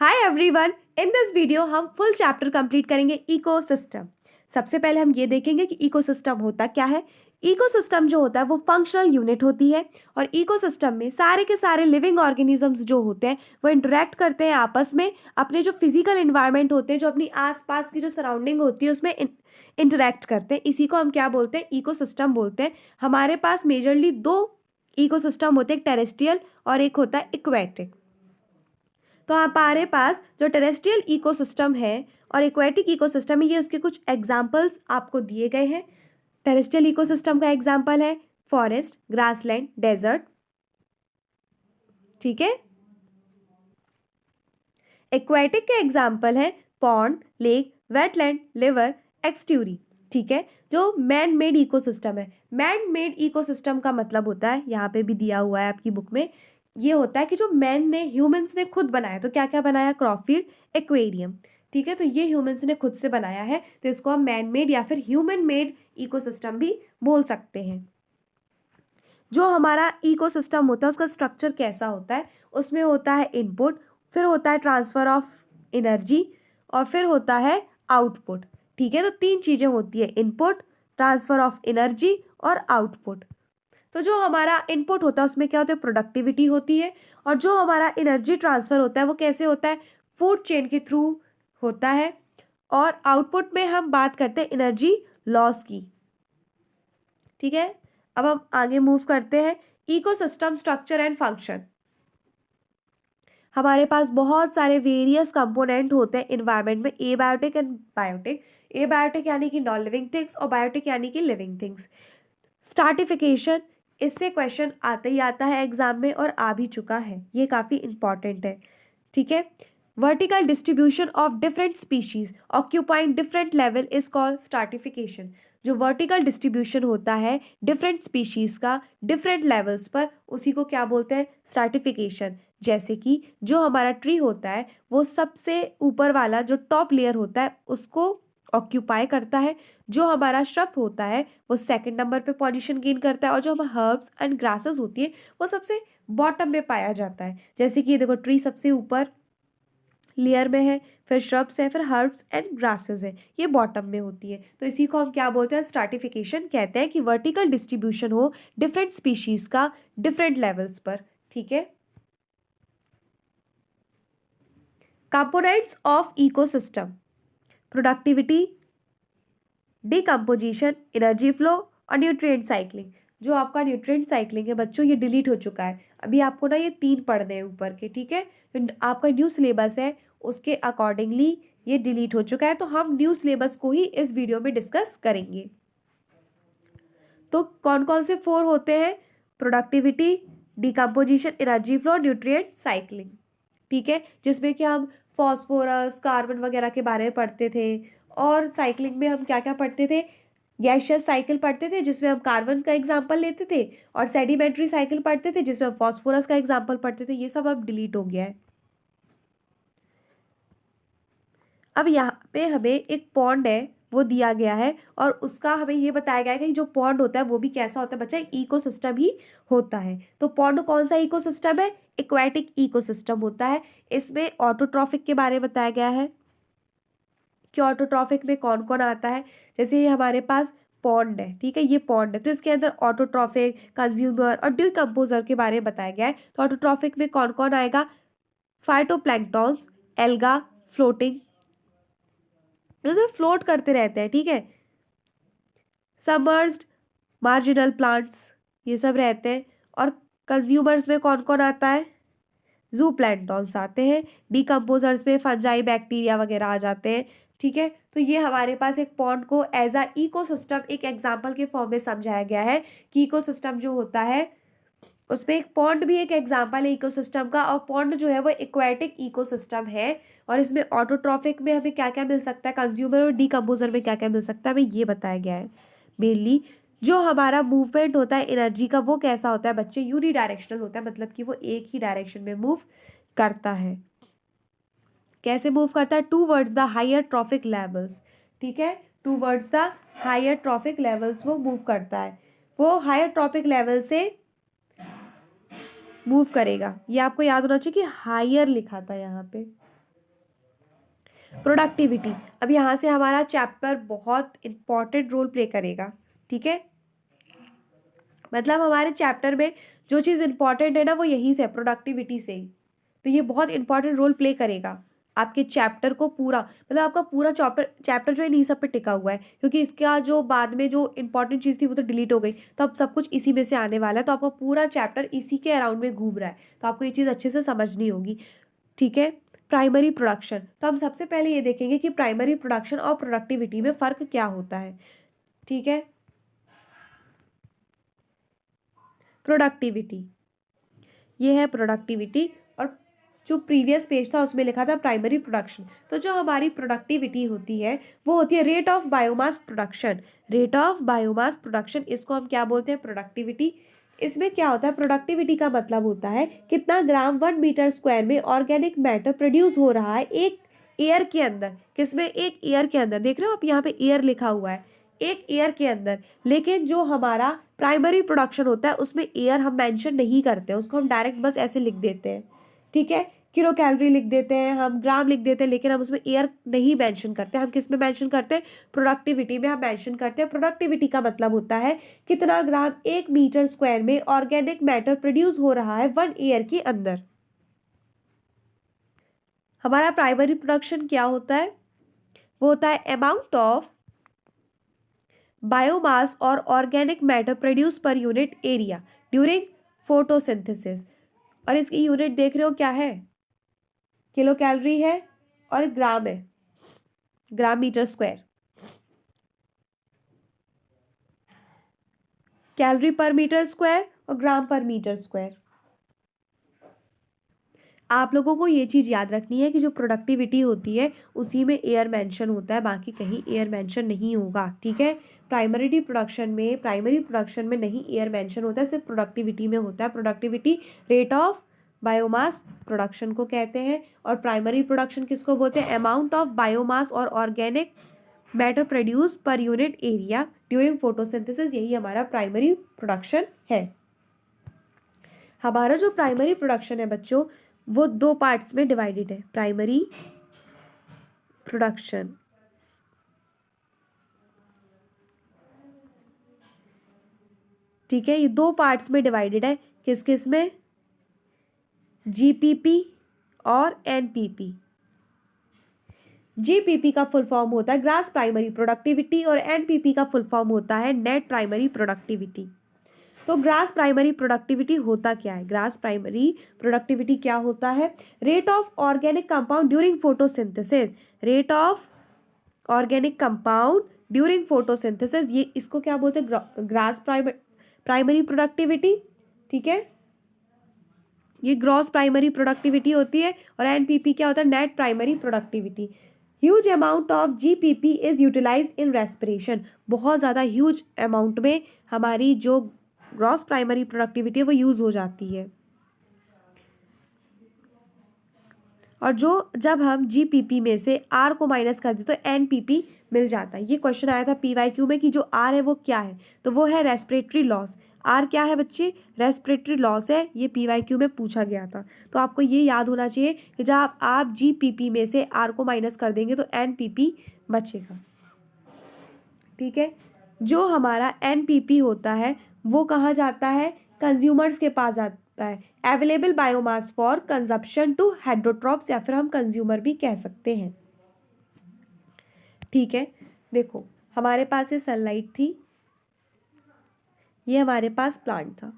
Hi everyone, in this video हम full chapter complete करेंगे ecosystem. सबसे पहले हम ये देखेंगे कि इकोसिस्टम होता क्या है। इकोसिस्टम जो होता है वो फंक्शनल यूनिट होती है और इकोसिस्टम में सारे के सारे लिविंग ऑर्गेनिजम्स जो होते हैं वो इंटरेक्ट करते हैं आपस में, अपने जो फिजिकल इन्वायरमेंट होते हैं, जो अपनी आसपास की जो सराउंडिंग होती है उसमें इंटरेक्ट करते हैं। इसी को हम क्या बोलते हैं? इकोसिस्टम बोलते हैं। हमारे पास मेजरली दो इकोसिस्टम होते हैं, एक टेरेस्ट्रियल और एक होता है इक्वेटिक। तो हमारे पास जो टेरेस्ट्रियल इकोसिस्टम है और एक्वेटिक इकोसिस्टम है, ये उसके कुछ एग्जाम्पल्स आपको दिए गए हैं। टेरेस्ट्रियल इकोसिस्टम का एग्जाम्पल है फॉरेस्ट, ग्रासलैंड, डेजर्ट। ठीक है। एक्वेटिक के एग्जाम्पल है पॉन्ड, लेक, वेटलैंड, रिवर, एक्सट्यूरी। ठीक है। जो मैन मेड इकोसिस्टम है, मैन मेड इकोसिस्टम का मतलब होता है, यहाँ पे भी दिया हुआ है आपकी बुक में, ये होता है कि जो मैन ने, ह्यूमंस ने खुद बनाया। तो क्या क्या बनाया? क्रॉपफील्ड, एक्वेरियम। ठीक है। तो ये ह्यूमंस ने खुद से बनाया है, तो इसको हम मैन मेड या फिर ह्यूमन मेड इकोसिस्टम भी बोल सकते हैं। जो हमारा इकोसिस्टम होता है उसका स्ट्रक्चर कैसा होता है? उसमें होता है इनपुट, फिर होता है ट्रांसफर ऑफ एनर्जी और फिर होता है आउटपुट। ठीक है। तो तीन चीजें होती है, इनपुट, ट्रांसफर ऑफ एनर्जी और आउटपुट। तो जो हमारा इनपुट होता है उसमें क्या होता है? प्रोडक्टिविटी होती है। और जो हमारा एनर्जी ट्रांसफर होता है वो कैसे होता है? फूड चेन के थ्रू होता है। और आउटपुट में हम बात करते हैं एनर्जी लॉस की। ठीक है। अब हम आगे मूव करते हैं, इकोसिस्टम स्ट्रक्चर एंड फंक्शन। हमारे पास बहुत सारे वेरियस कंपोनेंट होते हैं इन्वायरमेंट में, एबायोटिक एंड बायोटिक। एबायोटिक यानी कि नॉन लिविंग थिंग्स और बायोटिक यानी कि लिविंग थिंग्स। स्टार्टिफिकेशन, इससे क्वेश्चन आते ही आता है एग्जाम में और आ भी चुका है, ये काफ़ी इंपॉर्टेंट है। ठीक है। Vertical distribution of different species occupying different level is called stratification. जो वर्टिकल डिस्ट्रीब्यूशन होता है डिफरेंट स्पीशीज का डिफरेंट लेवल्स पर, उसी को क्या बोलते हैं? स्टार्टिफिकेशन। जैसे कि जो हमारा ट्री होता है वो सबसे ऊपर वाला जो टॉप लेयर होता है उसको ऑक्यूपाई करता है। जो हमारा श्रब होता है वो सेकंड नंबर पे पोजीशन गेन करता है और जो हमारा हर्ब्स एंड ग्रासेस होती है वो सबसे बॉटम में पाया जाता है। जैसे कि ये देखो, ट्री सबसे ऊपर लेयर में है, फिर श्रब्स है, फिर हर्ब्स एंड ग्रासेस है, ये बॉटम में होती है। तो इसी को हम क्या बोलते हैं? स्ट्राटिफिकेशन कहते हैं कि वर्टिकल डिस्ट्रीब्यूशन हो डिफरेंट स्पीशीज का डिफरेंट लेवल्स पर। ठीक है। Components of ecosystem, productivity, decomposition, energy flow और न्यूट्रिएंट साइक्लिंग। जो आपका न्यूट्रिएंट साइक्लिंग है बच्चों, ये डिलीट हो चुका है। अभी आपको ना ये तीन पढ़ने हैं ऊपर के। ठीक है। तो आपका न्यू सिलेबस है उसके अकॉर्डिंगली ये डिलीट हो चुका है, तो हम न्यू सिलेबस को ही इस वीडियो में डिस्कस करेंगे। तो कौन कौन से फोर होते हैं? Productivity, decomposition, energy flow, nutrient cycling. ठीक है। जिसमें कि हम फॉस्फोरस, कार्बन वगैरह के बारे में पढ़ते थे। और साइक्लिंग में हम क्या क्या पढ़ते थे? गैसियस साइकिल पढ़ते थे जिसमें हम कार्बन का एग्जाम्पल लेते थे, और सेडिमेंट्री साइकिल पढ़ते थे जिसमें हम फॉस्फोरस का एग्जाम्पल पढ़ते थे। ये सब अब डिलीट हो गया है। अब यहाँ पे हमें एक पॉन्ड है वो दिया गया है और उसका हमें ये बताया गया है कि जो पॉन्ड होता है वो भी कैसा होता है बच्चा? इकोसिस्टम ही होता है। तो पॉन्ड कौन सा इकोसिस्टम है? एक्वेटिक इकोसिस्टम होता है। इसमें ऑटोट्रॉफिक के बारे में बताया गया है कि ऑटोट्रॉफिक में कौन कौन आता है। जैसे ये हमारे पास पॉन्ड है, ठीक है, ये पॉन्ड है, तो इसके अंदर ऑटोट्रॉफिक, कंज्यूमर और डिकम्पोजर के बारे में बताया गया है। तो ऑटोट्रॉफिक में कौन कौन आएगा? फाइटोप्लैंक्टॉन्स, एल्गा, फ्लोटिंग, जो फ्लोट करते रहते हैं। ठीक है। सबमर्ज्ड, मार्जिनल प्लांट्स, ये सब रहते हैं। और कंज्यूमर्स में कौन कौन आता है? जू प्लैंक्टॉन्स आते हैं। डिकम्पोजर्स में फंजाई, बैक्टीरिया वगैरह आ जाते हैं। ठीक है। तो ये हमारे पास एक पॉन्ड को एज अ इकोसिस्टम एक एग्जाम्पल के फॉर्म में समझाया गया है कि इकोसिस्टम जो होता है उसमें एक पॉन्ड भी एक एग्जाम्पल है इकोसिस्टम का। और पॉन्ड जो है वो एक्वेटिक इकोसिस्टम है। और इसमें ऑटोट्रॉफिक में हमें क्या क्या मिल सकता है, कंज्यूमर और डिकम्पोजर में क्या क्या मिल सकता है, हमें ये बताया गया है। मेनली जो हमारा मूवमेंट होता है एनर्जी का वो कैसा होता है बच्चे? यूनिडायरेक्शनल होता है, मतलब कि वो एक ही डायरेक्शन में मूव करता है। कैसे मूव करता है? Towards the higher trophic levels. ठीक है। Towards the higher trophic levels वो मूव करता है, वो हायर ट्रॉफिक लेवल से मूव करेगा। ये आपको याद होना चाहिए कि हायर लिखा था यहाँ पे। प्रोडक्टिविटी, अब यहाँ से हमारा चैप्टर बहुत इंपॉर्टेंट रोल प्ले करेगा, ठीक है। मतलब हमारे चैप्टर में जो चीज़ इंपॉर्टेंट है ना वो यहीं से, प्रोडक्टिविटी से ही। तो ये बहुत इंपॉर्टेंट रोल प्ले करेगा आपके चैप्टर को पूरा, मतलब आपका पूरा चैप्टर जो है इन्हीं सब पे टिका हुआ है, क्योंकि इसका जो बाद में जो इंपॉर्टेंट चीज़ थी वो तो डिलीट हो गई, तो अब सब कुछ इसी में से आने वाला है। तो आपका पूरा चैप्टर इसी के अराउंड में घूम रहा है, तो आपको ये चीज़ अच्छे से समझनी होगी, ठीक है। प्राइमरी प्रोडक्शन, तो हम सबसे पहले ये देखेंगे कि प्राइमरी प्रोडक्शन और प्रोडक्टिविटी में फ़र्क क्या होता है, ठीक है। प्रोडक्टिविटी, ये है प्रोडक्टिविटी, और जो प्रीवियस पेज था उसमें लिखा था प्राइमरी प्रोडक्शन। तो जो हमारी प्रोडक्टिविटी होती है वो होती है rate of biomass production. Rate of biomass production, इसको हम क्या बोलते हैं, प्रोडक्टिविटी। इसमें क्या होता है, प्रोडक्टिविटी का मतलब होता है कितना ग्राम 1 मीटर स्क्वायर में ऑर्गेनिक मैटर प्रोड्यूस हो रहा है एक ईयर के अंदर। किसमें, एक ईयर के अंदर। देख रहे हो आप यहाँ पे ईयर लिखा हुआ है, एक ईयर के अंदर। लेकिन जो हमारा प्राइमरी प्रोडक्शन होता है उसमें ईयर हम मेंशन नहीं करते हैं, उसको हम डायरेक्ट बस ऐसे लिख देते हैं, ठीक है। किलो कैलोरी लिख देते हैं, हम ग्राम लिख देते हैं, लेकिन हम उसमें ईयर नहीं मेंशन करते। हम किस में मेंशन करते हैं, प्रोडक्टिविटी में हम मेंशन करते हैं। प्रोडक्टिविटी का मतलब होता है कितना ग्राम 1 मीटर स्क्वायर में ऑर्गेनिक मैटर प्रोड्यूस हो रहा है 1 ईयर के अंदर। हमारा प्राइमरी प्रोडक्शन क्या होता है, वो होता है अमाउंट ऑफ बायोमास और organic matter produce per unit area during photosynthesis. और इसकी यूनिट देख रहे हो क्या है, किलो कैलोरी है और ग्राम है, ग्राम मीटर स्क्वायर। कैलोरी पर मीटर स्क्वायर और ग्राम पर मीटर स्क्वायर। आप लोगों को ये चीज़ याद रखनी है कि जो प्रोडक्टिविटी होती है उसी में एयर मेंशन होता है, बाकी कहीं एयर मेंशन नहीं होगा, ठीक है। प्राइमरी प्रोडक्शन में नहीं एयर मेंशन होता है, सिर्फ प्रोडक्टिविटी में होता है। Productivity rate of biomass production को कहते हैं, और प्राइमरी प्रोडक्शन किसको बोलते हैं, अमाउंट ऑफ बायोमास और organic matter produce per unit area during photosynthesis. यही हमारा प्राइमरी प्रोडक्शन है। हमारा जो प्राइमरी प्रोडक्शन है बच्चों वो 2 पार्ट्स में डिवाइडेड है। प्राइमरी प्रोडक्शन, ठीक है, ये 2 पार्ट्स में डिवाइडेड है। किस किस में, जीपीपी और एनपीपी। जीपीपी का फुल फॉर्म होता है ग्रास प्राइमरी प्रोडक्टिविटी, और एनपीपी का फुल फॉर्म होता है नेट प्राइमरी प्रोडक्टिविटी। तो ग्रास प्राइमरी प्रोडक्टिविटी होता क्या है, ग्रास प्राइमरी प्रोडक्टिविटी क्या होता है, rate of organic compound during photosynthesis. Rate of organic compound during photosynthesis, ये इसको क्या बोलते हैं, ग्रास प्राइमरी प्रोडक्टिविटी, ठीक है। ये ग्रॉस प्राइमरी प्रोडक्टिविटी होती है। और एनपीपी क्या होता है, net primary productivity. Huge amount of GPP is utilized in respiration. बहुत ज़्यादा ह्यूज अमाउंट में हमारी जो ग्रॉस प्राइमरी प्रोडक्टिविटी है वो यूज़ हो जाती है। और जब हम जीपीपी में से आर को माइनस कर दें तो एनपीपी मिल जाता है। ये क्वेश्चन आया था पीवाईक्यू में कि जो आर है वो क्या है, तो वो है रेस्पिरेटरी लॉस। आर क्या है बच्चे, रेस्पिरेटरी लॉस है, ये पीवाईक्यू में पूछा गया था। तो आपको ये याद होना चाहिए कि जब आप जीपीपी में से आर को माइनस कर देंगे तो एनपीपी बचेगा, ठीक है। जो हमारा एनपीपी होता है वो कहाँ जाता है, कंज्यूमर्स के पास जाता है। Available biomass for consumption to heterotrophs, या फिर हम कंज्यूमर भी कह सकते हैं, ठीक है। देखो हमारे पास ये सनलाइट थी, ये हमारे पास प्लांट था,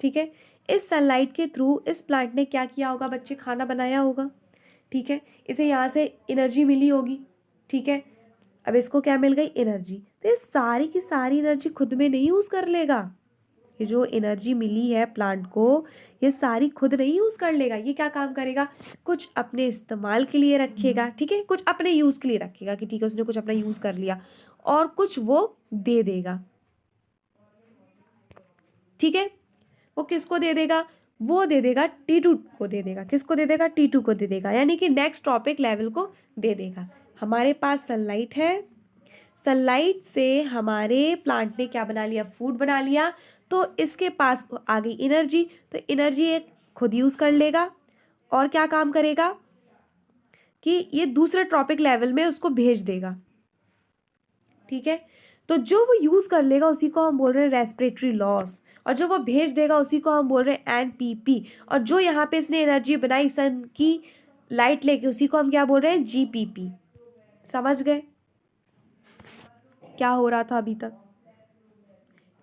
ठीक है। इस सनलाइट के थ्रू इस प्लांट ने क्या किया होगा बच्चे, खाना बनाया होगा, ठीक है। इसे यहाँ से एनर्जी मिली होगी, ठीक है। अब इसको क्या मिल गई, एनर्जी। तो ये सारी की सारी एनर्जी खुद में नहीं यूज़ कर लेगा। ये जो एनर्जी मिली है प्लांट को ये सारी खुद नहीं यूज़ कर लेगा। ये क्या काम करेगा, कुछ अपने इस्तेमाल के लिए रखेगा, ठीक है, कुछ अपने यूज़ के लिए रखेगा कि ठीक है उसने कुछ अपना यूज़ कर लिया, और कुछ वो दे देगा, ठीक है। वो किसको दे देगा, वो दे देगा T2 को दे देगा। किसको दे देगा, T2 को दे देगा, यानी कि नेक्स्ट ट्रॉपिक लेवल को दे देगा। हमारे पास सनलाइट है, सनलाइट से हमारे प्लांट ने क्या बना लिया, फूड बना लिया। तो इसके पास आ गई एनर्जी, तो एनर्जी एक खुद यूज़ कर लेगा और क्या काम करेगा, कि ये दूसरे ट्रॉपिक लेवल में उसको भेज देगा, ठीक है। तो जो वो यूज कर लेगा उसी को हम बोल रहे हैं रेस्पिरेटरी लॉस, और जो वो भेज देगा उसी को हम बोल रहे हैं एनपीपी, और जो यहाँ पे इसने एनर्जी बनाई सन की लाइट लेके उसी को हम क्या बोल रहे हैं जीपीपी। समझ गए क्या हो रहा था अभी तक?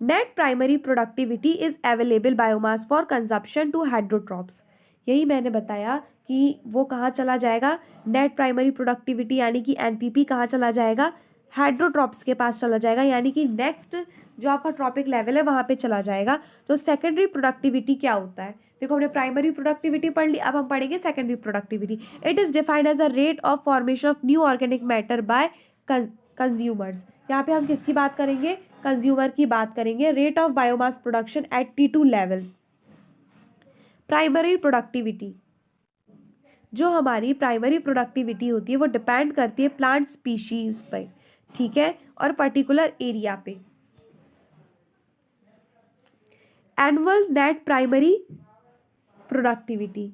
Net primary productivity is available biomass for consumption to heterotrophs. यही मैंने बताया कि वो कहाँ चला जाएगा, नेट प्राइमरी प्रोडक्टिविटी यानी कि एनपीपी कहाँ चला जाएगा, हाइड्रोट्रॉप्स के पास चला जाएगा, यानी कि नेक्स्ट जो आपका ट्रॉपिक लेवल है वहाँ पे चला जाएगा। तो सेकेंडरी प्रोडक्टिविटी क्या होता है? देखो हमने प्राइमरी प्रोडक्टिविटी पढ़ ली, अब हम पढ़ेंगे secondary productivity. It is defined as a rate of formation of new organic matter by consumers. यहाँ पे हम किसकी बात करेंगे? कंज्यूमर की बात करेंगे। Rate of biomass production at T2 level. Primary productivity, जो हमारी प्राइमरी प्रोडक्टिविटी होती है वो डिपेंड करती है प्लांट स्पीशीज पे, ठीक है, और पर्टिकुलर एरिया पे। एनुअल नेट प्राइमरी प्रोडक्टिविटी,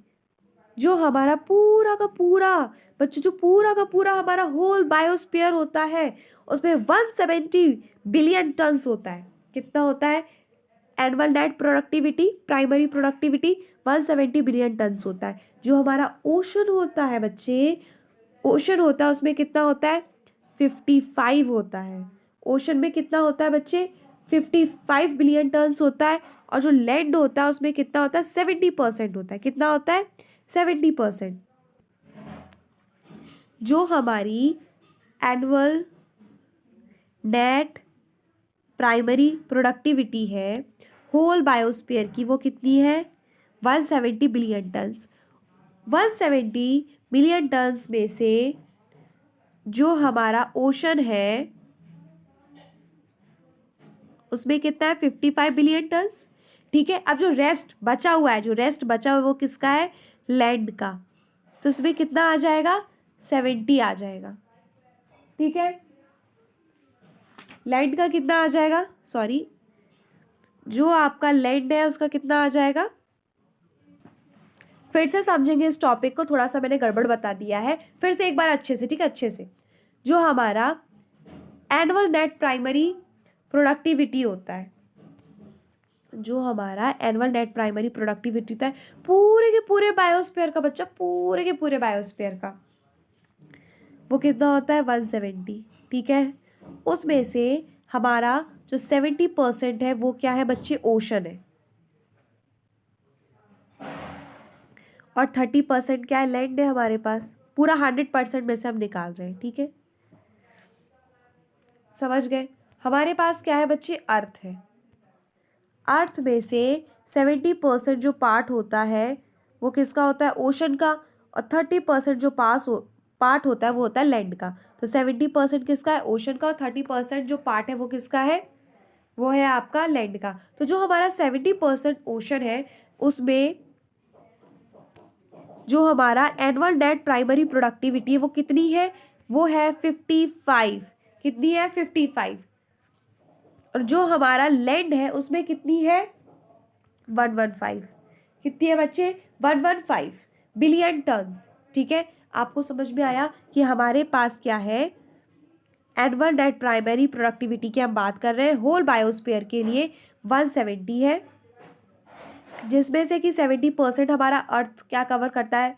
जो हमारा पूरा का पूरा बच्चों, जो पूरा का पूरा हमारा होल बायोस्फीयर होता है उसमें 170 बिलियन टन्स होता है। कितना होता है? Annual net productivity primary productivity 170 billion turns होता है। जो हमारा ओशन होता है बच्चे, ओशन होता है उसमें कितना होता है? 55 होता है। ओशन में कितना होता है बच्चे? 55 बिलियन टन्स होता है। और जो लैंड होता है उसमें कितना होता है? 70% होता है। कितना होता है? 70%। जो हमारी एनुअल नेट प्राइमरी प्रोडक्टिविटी है होल बायोस्फीयर की, वो कितनी है? 170 बिलियन टन्स। 170 बिलियन टन्स में से जो हमारा ओशन है उसमें कितना है? 55 बिलियन टन्स, ठीक है। अब जो रेस्ट बचा हुआ है, जो रेस्ट बचा हुआ है वो किसका है? लैंड का। तो उसमें कितना आ जाएगा? 70 आ जाएगा, ठीक है। लैंड का कितना आ जाएगा? सॉरी, जो आपका लैंड है उसका कितना आ जाएगा? फिर से समझेंगे इस टॉपिक को, थोड़ा सा मैंने गड़बड़ बता दिया है, फिर से एक बार अच्छे से, ठीक है, अच्छे से। जो हमारा एनुअल नेट प्राइमरी प्रोडक्टिविटी होता है, जो हमारा एनुअल नेट प्राइमरी प्रोडक्टिविटी होता है पूरे के पूरे बायोस्फीयर का बच्चा, पूरे के पूरे बायोस्फीयर का, वो कितना होता है? 170, ठीक है। उसमें से हमारा जो 70% है वो क्या है बच्चे? ओशन है। और 30% क्या है? लैंड है हमारे पास। पूरा 100% में से हम निकाल रहे हैं, ठीक है। समझ गए? हमारे पास क्या है बच्चे? अर्थ है। अर्थ में से 70% जो पार्ट होता है वो किसका होता है? ओशन का। और 30% जो पार्ट होता है वो होता है लैंड का। तो 70% किसका है? ओशन का। और 30% जो पार्ट है वो किसका है? वो है आपका लैंड का। तो जो हमारा 70% ओशन है उसमें जो हमारा एनुअल नेट प्राइमरी प्रोडक्टिविटी है वो कितनी है? वो है 55। कितनी है? 55। और जो हमारा लैंड है उसमें कितनी है? 115। कितनी है बच्चे? 115 बिलियन टन्स, ठीक है। आपको समझ में आया कि हमारे पास क्या है? एनुअल नेट प्राइमरी प्रोडक्टिविटी की हम बात कर रहे हैं होल बायोस्फीयर के लिए 170 है, जिसमें से कि 70% हमारा अर्थ क्या कवर करता है?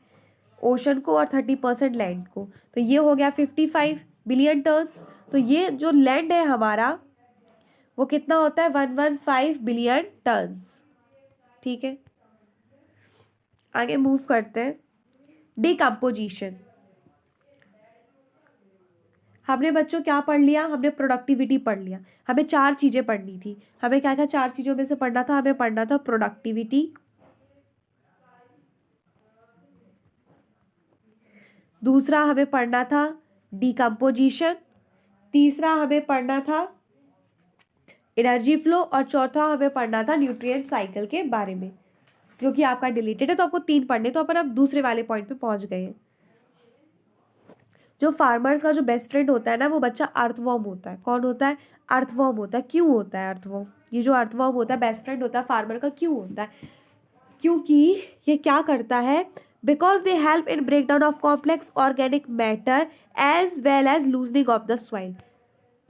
ओशन को। और 30% लैंड को। तो ये हो गया 55 बिलियन टन्स। तो ये जो लैंड है हमारा वो कितना होता है? 115 बिलियन टन्स, ठीक है। आगे मूव करते हैं। डिकम्पोजिशन। हमने बच्चों क्या पढ़ लिया? हमने प्रोडक्टिविटी पढ़ लिया। हमें 4 चीजें पढ़नी थी। हमें क्या क्या 4 चीजों में से पढ़ना था? हमें पढ़ना था प्रोडक्टिविटी, दूसरा हमें पढ़ना था डिकम्पोजिशन, तीसरा हमें पढ़ना था एनर्जी फ्लो, और चौथा हमें पढ़ना था न्यूट्रिएंट साइकिल के बारे में, जो कि आपका डिलीटेड है। तो आपको 3 पढ़ने, तो अपन अब दूसरे वाले पॉइंट पे पहुंच गए हैं। जो फार्मर्स का जो बेस्ट फ्रेंड होता है ना वो बच्चा अर्थवॉर्म होता है। कौन होता है? अर्थवॉर्म होता है। क्यों होता है अर्थवॉर्म? ये जो अर्थवॉर्म होता है बेस्ट फ्रेंड होता है फार्मर का, क्यों होता है? क्योंकि ये क्या करता है? because they help in breakdown of complex organic matter as well as loosening of the soil.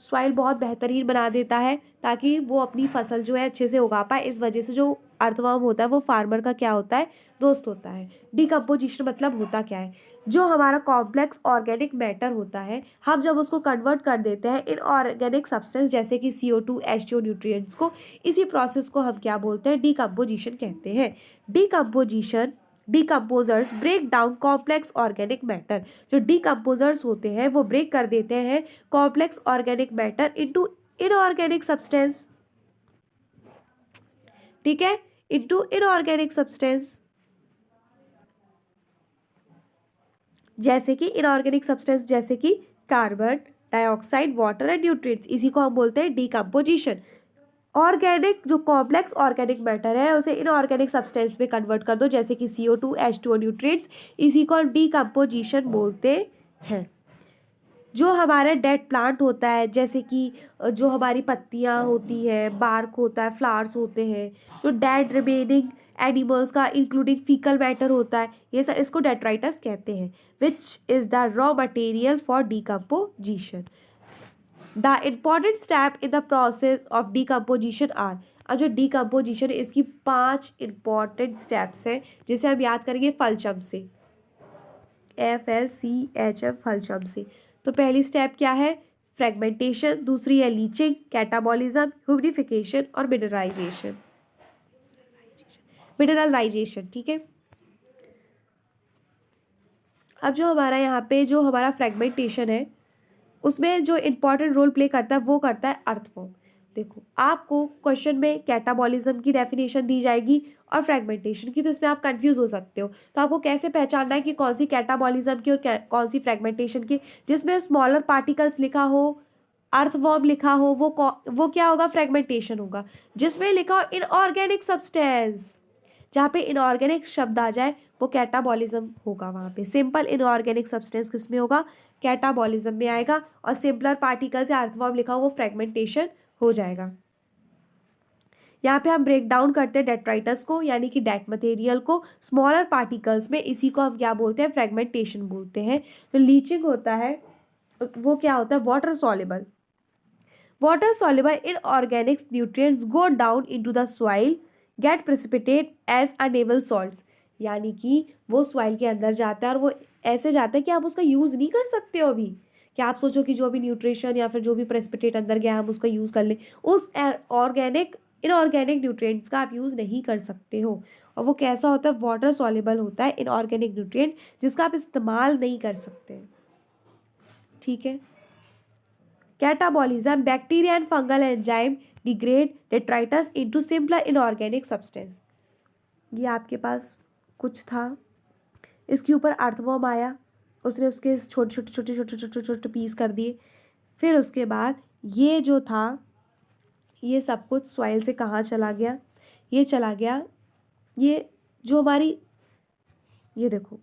Soil बहुत बेहतरीन बना देता है ताकि वो अपनी फसल जो है अच्छे से उगा पाए। इस वजह से जो अर्थवर्म होता है वो फार्मर का क्या होता है, दोस्त होता है। डिकम्पोजिशन मतलब होता क्या है, जो हमारा कॉम्प्लेक्स ऑर्गेनिक मैटर होता है हम जब उसको कन्वर्ट कर देते हैं इन ऑर्गेनिक सब्सटेंस जैसे कि CO2 H2O न्यूट्रिएंट्स को, इसी प्रोसेस को हम क्या बोलते हैं, डिकम्पोजिशन कहते हैं। Decomposition decomposers break down complex organic matter, जो डिकम्पोजर्स होते हैं वो ब्रेक कर देते हैं complex organic matter into inorganic substance, ठीक है, इनटू इनऑर्गेनिक सब्सटेंस। जैसे कि इनऑर्गेनिक सब्सटेंस जैसे कि carbon dioxide, water and nutrients, इसी को हम बोलते हैं डिकम्पोजिशन। ऑर्गेनिक जो कॉम्प्लेक्स ऑर्गेनिक मैटर है उसे इनऑर्गेनिक सब्सटेंस में कन्वर्ट कर दो जैसे कि CO2 H2O न्यूट्रिएंट्स, इसी को डिकम्पोजिशन बोलते हैं। जो हमारा डेड प्लांट होता है जैसे कि जो हमारी पत्तियां होती हैं, बार्क होता है, फ्लावर्स होते हैं, जो डेड रिमेनिंग एनिमल्स का इंक्लूडिंग फीकल मैटर होता है, ये सब इसको डेट्राइटस कहते हैं, which is the raw material for decomposition. The important step in the process of decomposition are, अब जो डिकम्पोजिशन है इसकी 5 इंपॉर्टेंट स्टेप्स हैं जिसे हम याद करेंगे फलचम से, FLCHM फलचम से। तो पहली स्टेप क्या है, फ्रेगमेंटेशन, दूसरी है लीचिंग, कैटाबॉलिज्म, ह्यूमिडिफिकेशन और मिनरलाइजेशन, ठीक है। अब जो हमारा यहाँ पे जो हमारा फ्रेगमेंटेशन है उसमें जो इम्पॉर्टेंट रोल प्ले करता है वो करता है अर्थवर्म। देखो आपको क्वेश्चन में कैटाबॉलिज्म की डेफिनेशन दी जाएगी और फ्रेगमेंटेशन की, तो इसमें आप कंफ्यूज हो सकते हो। तो आपको कैसे पहचानना है कि कौन सी कैटाबॉलिज्म की और कौन सी फ्रेगमेंटेशन की। जिसमें स्मॉलर पार्टिकल्स लिखा हो, अर्थवर्म लिखा हो, वो क्या होगा, फ्रेगमेंटेशन होगा। जिसमें लिखा हो इनऑर्गेनिक सब्सटेंस, जहाँ पे इनऑर्गेनिक शब्द आ जाए वो कैटाबॉलिज्म होगा। वहाँ पे सिंपल इनऑर्गेनिक सब्सटेंस किस में होगा, कैटाबॉलिज्म में आएगा, और सिंपलर पार्टिकल्स या अर्थवर्म लिखा हो वो फ्रेगमेंटेशन हो जाएगा। यहाँ पे हम ब्रेक डाउन करते हैं डेट्राइटस को यानी कि डेट मटेरियल को स्मॉलर पार्टिकल्स में, इसी को हम क्या बोलते हैं, फ्रेगमेंटेशन बोलते हैं। तो लीचिंग होता है वो क्या होता है, water soluble inorganic nutrients go down into the soil get precipitate as unable salts, यानी कि वो सॉइल के अंदर जाता है और वो ऐसे जाता है कि आप उसका यूज़ नहीं कर सकते हो अभी। क्या आप सोचो कि जो भी न्यूट्रिशन या फिर जो भी प्रेसिपिटेट अंदर गया हम उसका यूज़ कर लें, उस इनऑर्गेनिक न्यूट्रिएंट्स का आप यूज़ नहीं कर सकते हो। और वो कैसा होता है, वाटर सॉल्युबल होता है इनऑर्गेनिक न्यूट्रिएंट जिसका आप इस्तेमाल नहीं कर सकते, ठीक है। Catabolism, bacteria and fungal enzyme degrade detritus into simpler inorganic substance. ये आपके पास कुछ था, इसके ऊपर अर्थवर्म आया, उसने उसके छोटे पीस कर दिए। फिर उसके बाद ये जो था ये सब कुछ सॉइल से कहाँ चला गया, ये चला गया, ये जो हमारी, ये देखो,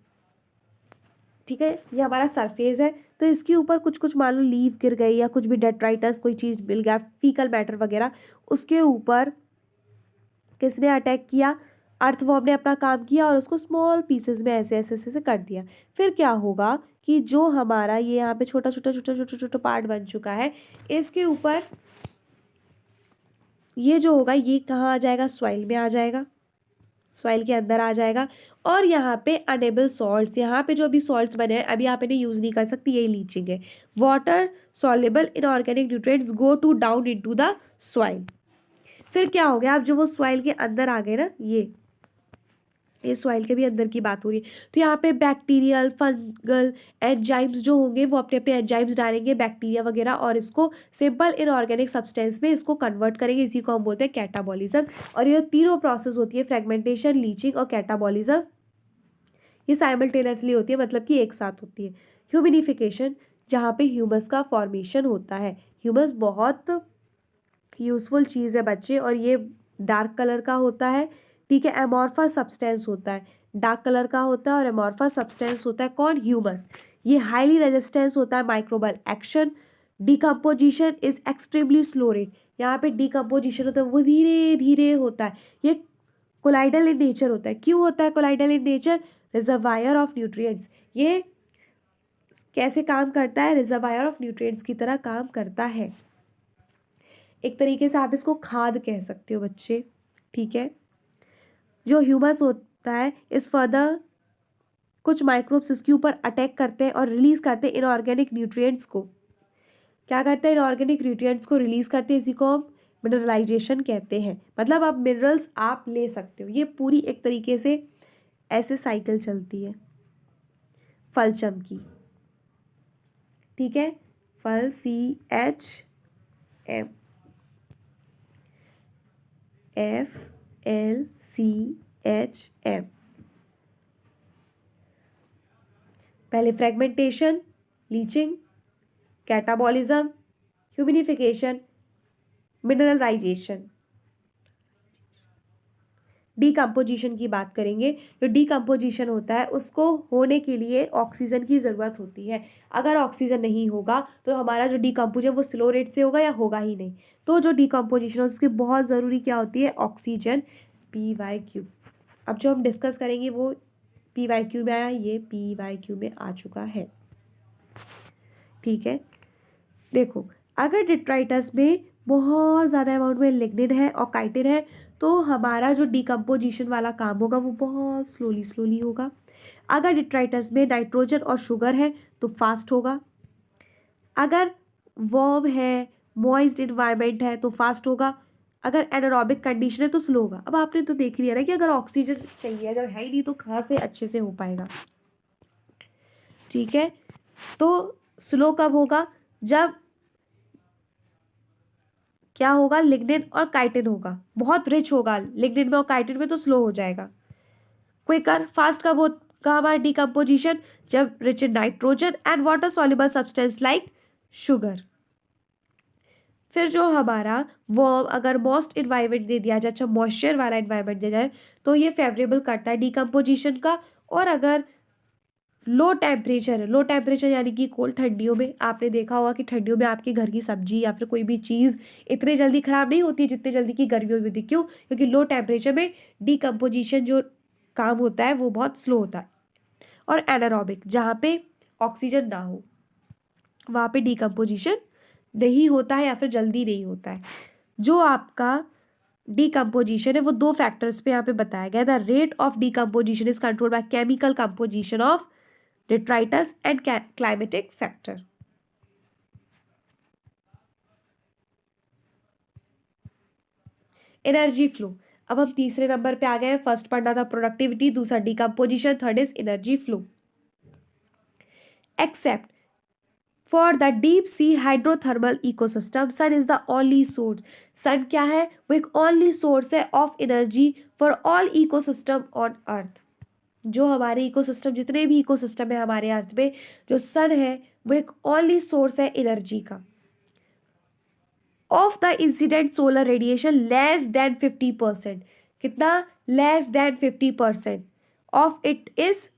ठीक है, ये हमारा सरफेस है। तो इसके ऊपर कुछ कुछ मान लो लीफ गिर गई या कुछ भी डेट्राइटस कोई चीज़ मिल गया, फीकल मैटर वगैरह, उसके ऊपर किसने अटैक किया, अर्थवर्म ने अपना काम किया और उसको स्मॉल पीसेस में ऐसे ऐसे ऐसे कर दिया। फिर क्या होगा कि जो हमारा ये यहाँ पे छोटा छोटा पार्ट बन चुका है, इसके ऊपर ये जो होगा ये कहाँ आ जाएगा, सॉइल में आ जाएगा, सॉइल के अंदर आ जाएगा। और यहाँ पे अनेबल सॉल्ट्स, यहाँ पे जो भी सॉल्ट्स बने हैं अभी आप इन्हें यूज़ नहीं कर सकती, यही लीचिंग है। Water soluble inorganic nutrients go to down into the soil. फिर क्या हो गया, अब जो वो सॉइल के अंदर आ गए ना, ये सॉइल के भी अंदर की बात हो रही है। तो यहाँ पे बैक्टीरियल फंगल एंजाइम्स जो होंगे वो अपने अपने एंजाइम्स डालेंगे, बैक्टीरिया वगैरह, और इसको सिंपल इनऑर्गेनिक सब्सटेंस में इसको कन्वर्ट करेंगे, इसी को हम बोलते हैं कैटाबॉलिज्म। और ये तीनों प्रोसेस होती है, फ्रेगमेंटेशन, लीचिंग और कैटाबॉलिज्म, ये साइमल्टेनियसली होती है, मतलब कि एक साथ होती है। ह्यूमिडिफिकेशन, जहाँ पे ह्यूमस का फॉर्मेशन होता है। ह्यूमस बहुत यूजफुल चीज़ है बच्चे, और ये डार्क कलर का होता है, ठीक है, एमॉर्फस सब्सटेंस होता है, डार्क कलर का होता है और एमॉर्फस सब्सटेंस होता है। कौन, ह्यूमस। ये हाईली रेजिस्टेंस होता है microbial action. Decomposition is extremely slow rate, यहाँ पे डिकम्पोजिशन होता है वो धीरे धीरे होता है। ये कोलाइडल इन नेचर होता है। क्यों होता है colloidal in nature, reservoir of nutrients. ये कैसे काम करता है? रिजर्वायर ऑफ न्यूट्रिएंट्स की तरह काम करता है। एक तरीके से आप इसको खाद कह सकते हो बच्चे, ठीक है। जो ह्यूमस होता है इस फर्दर कुछ माइक्रोब्स इसके ऊपर अटैक करते हैं और रिलीज करते हैं इनऑर्गेनिक न्यूट्रिएंट्स को। क्या करते हैं? इनऑर्गेनिक न्यूट्रिएंट्स को रिलीज करते हैं, इसी को हम मिनरलाइजेशन कहते हैं। मतलब अब मिनरल्स आप ले सकते हो। ये पूरी एक तरीके से ऐसे साइकिल चलती है फलचम की, ठीक है। फल CHM FLCHM। पहले fragmentation, leaching, catabolism, humification, mineralisation. Decomposition की बात करेंगे। जो डीकम्पोजिशन होता है उसको होने के लिए ऑक्सीजन की ज़रूरत होती है। अगर ऑक्सीजन नहीं होगा तो हमारा जो डीकम्पोज है वो स्लो रेट से होगा या होगा ही नहीं। तो जो डीकम्पोजिशन है उसकी बहुत ज़रूरी क्या होती है? Oxygen, PYQ। अब जो हम डिस्कस करेंगे वो PYQ में आया, ये PYQ में आ चुका है, ठीक है। देखो, अगर डिट्राइटस में बहुत ज़्यादा अमाउंट में लिग्निन है और काइटिन है तो हमारा जो डीकम्पोजिशन वाला काम होगा वो बहुत स्लोली होगा। अगर डिट्राइटस में नाइट्रोजन और शुगर है तो फास्ट होगा। अगर वार्म है, मॉइस्ड इन्वायरमेंट है तो फास्ट होगा। अगर एनारोबिक कंडीशन है तो स्लो होगा। अब आपने तो देख लिया ना कि अगर ऑक्सीजन चाहिए, जब है ही नहीं तो कहाँ से अच्छे से हो पाएगा, ठीक है। तो स्लो कब होगा? जब क्या होगा? लिग्निन और काइटिन होगा, बहुत रिच होगा लिग्निन में और काइटिन में, तो स्लो हो जाएगा। क्विकर, फास्ट कब होगा हमारा डीकम्पोजिशन? जब rich in nitrogen and water soluble substance like sugar. फिर जो हमारा वार्म, अगर मॉइस्ट इन्वायरमेंट दे दिया जाए, अच्छा मॉइस्चर वाला इन्वायरमेंट दे जाए तो ये फेवरेबल करता है डीकम्पोजिशन का। और अगर लो टेम्परेचर है, लो टेम्परेचर यानी कि कोल्ड, ठंडियों में आपने देखा होगा कि ठंडियों में आपके घर की सब्जी या फिर कोई भी चीज़ इतनी जल्दी ख़राब नहीं होती जितनी जल्दी की गर्मियों में होती। क्यों? क्योंकि लो टेम्परेचर में डीकम्पोजिशन जो काम होता है वो बहुत स्लो होता है। और एनारोबिक, जहाँ पे ऑक्सीजन ना हो वहाँ पे डीकम्पोजिशन नहीं होता है या फिर जल्दी नहीं होता है। जो आपका डीकम्पोजिशन है वो दो फैक्टर्स पे यहाँ पे बताया गया। The rate of decomposition is controlled by chemical composition of detritus and climatic factor। Energy flow, अब हम तीसरे नंबर पे आ गए हैं। फर्स्ट पढ़ना था प्रोडक्टिविटी, दूसरा decomposition, third is energy flow. Except for the deep sea hydrothermal ecosystem sun is the only source. Sun क्या है? वो एक ओनली सोर्स है of energy for all ecosystem on earth. जो हमारे इकोसिस्टम, जितने भी इकोसिस्टम है हमारे अर्थ में, जो सन है वो एक ओनली सोर्स है एनर्जी का। Of the incident solar radiation less than 50%। कितना? Less than 50% of it is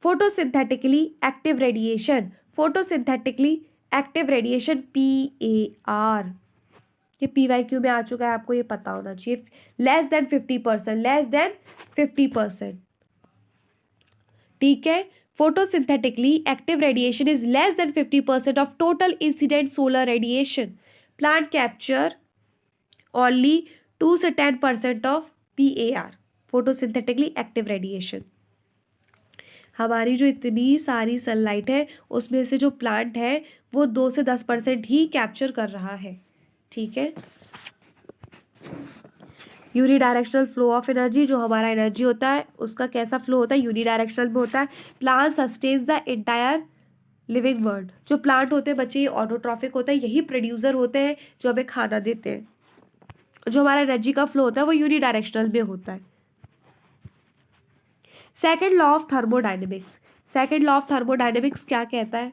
photosynthetically active radiation. Photosynthetically active radiation, PAR। ये PYQ में आ चुका है, आपको ये पता होना चाहिए। लेस देन 50%, लेस देन 50%, ठीक है। Photosynthetically active radiation is less than 50% of total incident solar radiation. Plant capture only 2 से 10% of PAR, photosynthetically active radiation. हमारी जो इतनी सारी सनलाइट है उसमें से जो प्लांट है वो 2 से 10% ही कैप्चर कर रहा है, ठीक है। यूनिडायरेक्शनल फ्लो ऑफ एनर्जी, जो हमारा एनर्जी होता है उसका कैसा फ्लो होता है? यूनिडायरेक्शनल में होता है। Plant sustains the entire living world. जो प्लांट होते हैं बच्चे, ये ऑटोट्रॉफिक होता है, यही प्रोड्यूसर होते हैं जो हमें खाना देते हैं। जो हमारा एनर्जी का फ्लो होता है वो यूनिडायरेक्शनल में होता है। Second law of thermodynamics. Second law of thermodynamics क्या कहता है?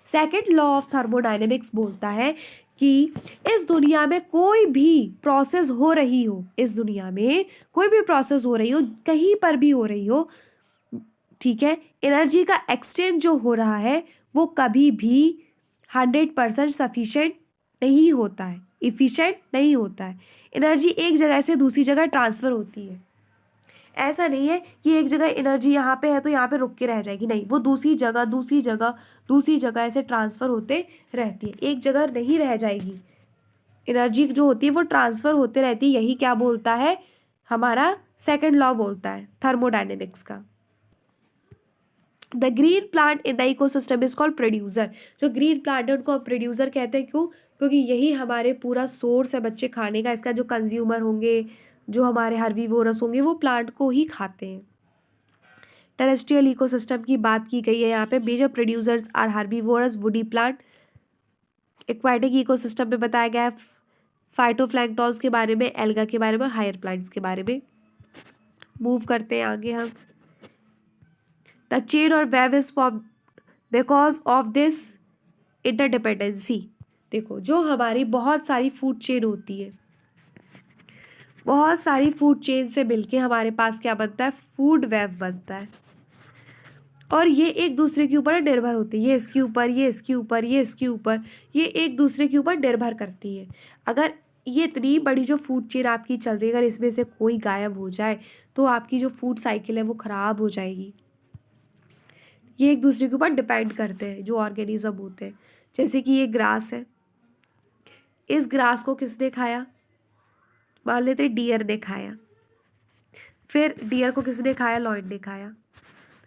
सेकेंड लॉ ऑफ थर्मोडाइनमिक्स बोलता है कि इस दुनिया में कोई भी प्रोसेस हो रही हो, इस दुनिया में कोई भी प्रोसेस हो रही हो, कहीं पर भी हो रही हो, ठीक है, एनर्जी का एक्सचेंज जो हो रहा है वो कभी भी 100% सफिशिएंट नहीं होता है, इफिशिएंट नहीं होता है। एनर्जी एक जगह से दूसरी जगह ट्रांसफर होती है। ऐसा नहीं है कि एक जगह एनर्जी यहाँ पे है तो यहाँ पे रुक के रह जाएगी, नहीं, वो दूसरी जगह दूसरी जगह दूसरी जगह ऐसे ट्रांसफ़र होते रहती है, एक जगह नहीं रह जाएगी। एनर्जी जो होती है वो ट्रांसफ़र होते रहती है, यही क्या बोलता है, हमारा सेकंड लॉ बोलता है थर्मोडायनेमिक्स का। The green plant in the ecosystem is called producer. जो ग्रीन प्लांट है उनको हम प्रोड्यूसर कहते हैं, क्यों? क्योंकि यही हमारे पूरा सोर्स है बच्चे खाने का, इसका जो कंज्यूमर होंगे, जो हमारे हर्बीवोरस होंगे, वो प्लांट को ही खाते हैं। टेरेस्ट्रियल इकोसिस्टम की बात की गई है यहाँ पे। Major producers are herbivorous, woody plant. Aquatic ecosystem में बताया गया है फाइटोप्लैंक्टन्स के बारे में, एल्गा के बारे में, हायर प्लांट्स के बारे में। मूव करते हैं आगे हम। द चेन और wave is form because of this interdependency. देखो, जो हमारी बहुत सारी फूड चेन होती है, बहुत सारी फूड चेन से मिलके हमारे पास क्या बनता है, फूड वेव बनता है, और ये एक दूसरे के ऊपर निर्भर होती है। ये इसके ऊपर, ये इसके ऊपर, ये इसके ऊपर, ये एक दूसरे के ऊपर निर्भर करती है। अगर ये इतनी बड़ी जो फूड चेन आपकी चल रही है, अगर इसमें से कोई गायब हो जाए तो आपकी जो फूड साइकिल है वो ख़राब हो जाएगी। ये एक दूसरे के ऊपर डिपेंड करते हैं जो ऑर्गेनिज्म होते हैं। जैसे कि ये ग्रास है, इस ग्रास को किसने खाया, मान लेते डियर ने खाया, फिर डियर को किसने खाया, लॉयन ने खाया।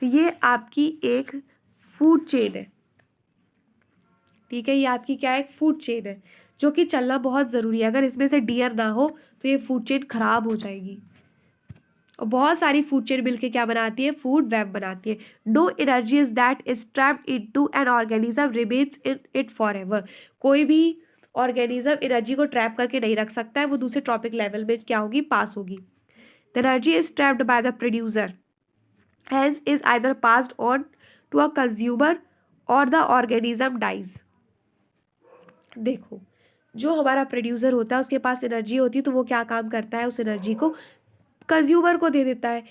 तो ये आपकी एक फूड चेन है, ठीक है, ये आपकी क्या है, एक फूड चेन है जो कि चलना बहुत ज़रूरी है। अगर इसमें से डियर ना हो तो ये फूड चेन खराब हो जाएगी। और बहुत सारी फूड चेन मिलके क्या बनाती है, फूड वेब बनाती है। No energy is that is trapped into an organism remains in it for ever. कोई भी ऑर्गेनिज्म एनर्जी को ट्रैप करके नहीं रख सकता है, वो दूसरे ट्रॉपिक लेवल में क्या होगी, पास होगी। The energy is trapped by the producer, hence is either passed on to a consumer or the organism dies। देखो, जो हमारा प्रोड्यूसर होता है उसके पास एनर्जी होती है तो वो क्या काम करता है, उस एनर्जी को कंज्यूमर को दे देता है,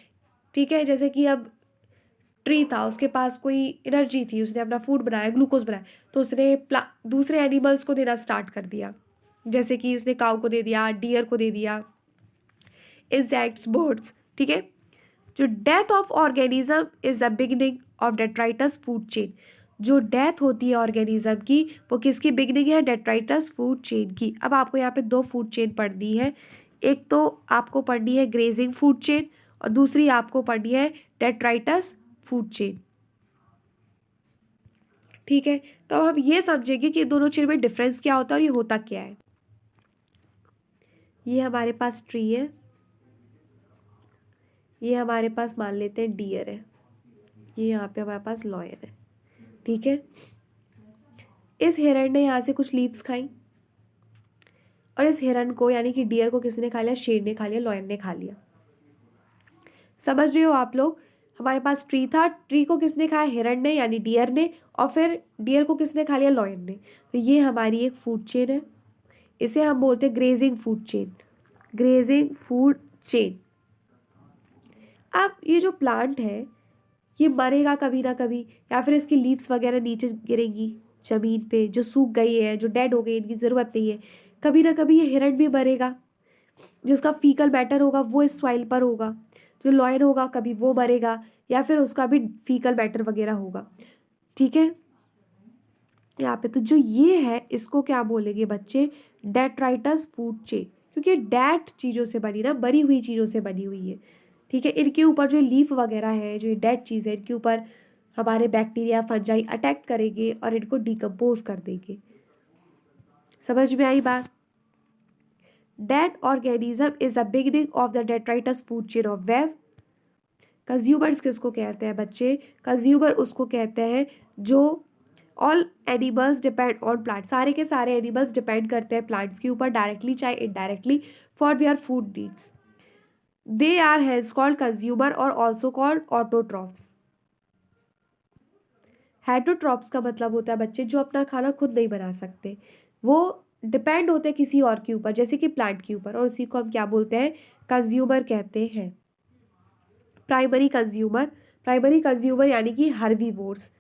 ठीक है। जैसे कि अब ट्री था, उसके पास कोई एनर्जी थी, उसने अपना फूड बनाया, ग्लूकोज बनाया, तो उसने दूसरे एनिमल्स को देना स्टार्ट कर दिया। जैसे कि उसने काऊ को दे दिया, डियर को दे दिया, इंसेक्ट्स, बर्ड्स, ठीक है। जो death of organism is the beginning of detritus food chain. जो डेथ होती है ऑर्गेनिज्म की, वो किसकी बिगिनिंग है, डेट्राइटस फूड चेन की। अब आपको यहाँ पे दो फूड चेन पढ़नी है, एक तो आपको पढ़नी है ग्रेजिंग फूड चेन और दूसरी आपको पढ़नी है डेट्राइटस फूड चेन, ठीक है। तो अब हम ये समझेंगे कि दोनों चेन में डिफरेंस क्या होता है और ये होता क्या है। ये हमारे पास ट्री है, ये हमारे पास मान लेते हैं डियर है, ये यहाँ पे हमारे पास लॉयन है, ठीक है। इस हिरण ने यहाँ से कुछ लीव्स खाई और इस हिरण को यानी कि डियर को किसने खा लिया, शेर ने खा लिया, लॉयन ने खा लिया। समझ रहे हो आप लोग? हमारे पास ट्री था, ट्री को किसने खाया, हिरण ने यानी डियर ने, और फिर डियर को किसने खा लिया, लॉयन ने। तो ये हमारी एक फूड चेन है, इसे हम बोलते हैं grazing food chain, grazing food chain. अब ये जो प्लांट है ये मरेगा कभी ना कभी, या फिर इसकी लीव्स वगैरह नीचे गिरेंगी ज़मीन पे, जो सूख गई है, जो डेड हो गई, इनकी ज़रूरत नहीं है। कभी ना कभी ये हिरण भी मरेगा, जो उसका फीकल मैटर होगा वो इस सॉइल पर होगा। जो लॉयन होगा कभी वो मरेगा, या फिर उसका भी फीकल मैटर वगैरह होगा, ठीक है। यहाँ पे तो जो ये है इसको क्या बोलेंगे बच्चे, डेट्राइटस फूड चेन, क्योंकि डेट चीज़ों से बनी ना, मरी हुई चीज़ों से बनी हुई है, ठीक है। इनके ऊपर जो लीफ वगैरह है, जो डेड चीज़ है, इनके ऊपर हमारे बैक्टीरिया, फंजाई अटैक करेंगे और इनको डिकम्पोज कर देंगे। समझ में आई बात? Dead organism is the beginning of the detritus food chain of wave. Consumers किसको कहते हैं बच्चे, कंज्यूमर उसको कहते हैं जो all animals depend on plant, सारे के सारे एनिमल्स डिपेंड करते हैं प्लांट्स के ऊपर, डायरेक्टली चाहे indirectly, for their food needs. They are hence called consumer or also called autotrophs। Heterotrophs का मतलब होता है बच्चे जो अपना खाना खुद नहीं बना सकते, वो डिपेंड होते हैं किसी और के ऊपर, जैसे कि प्लांट के ऊपर, और उसी को हम क्या बोलते हैं, कंज्यूमर कहते हैं। प्राइमरी कंज्यूमर, प्राइमरी कंज्यूमर यानी कि हर्बीवोर्स,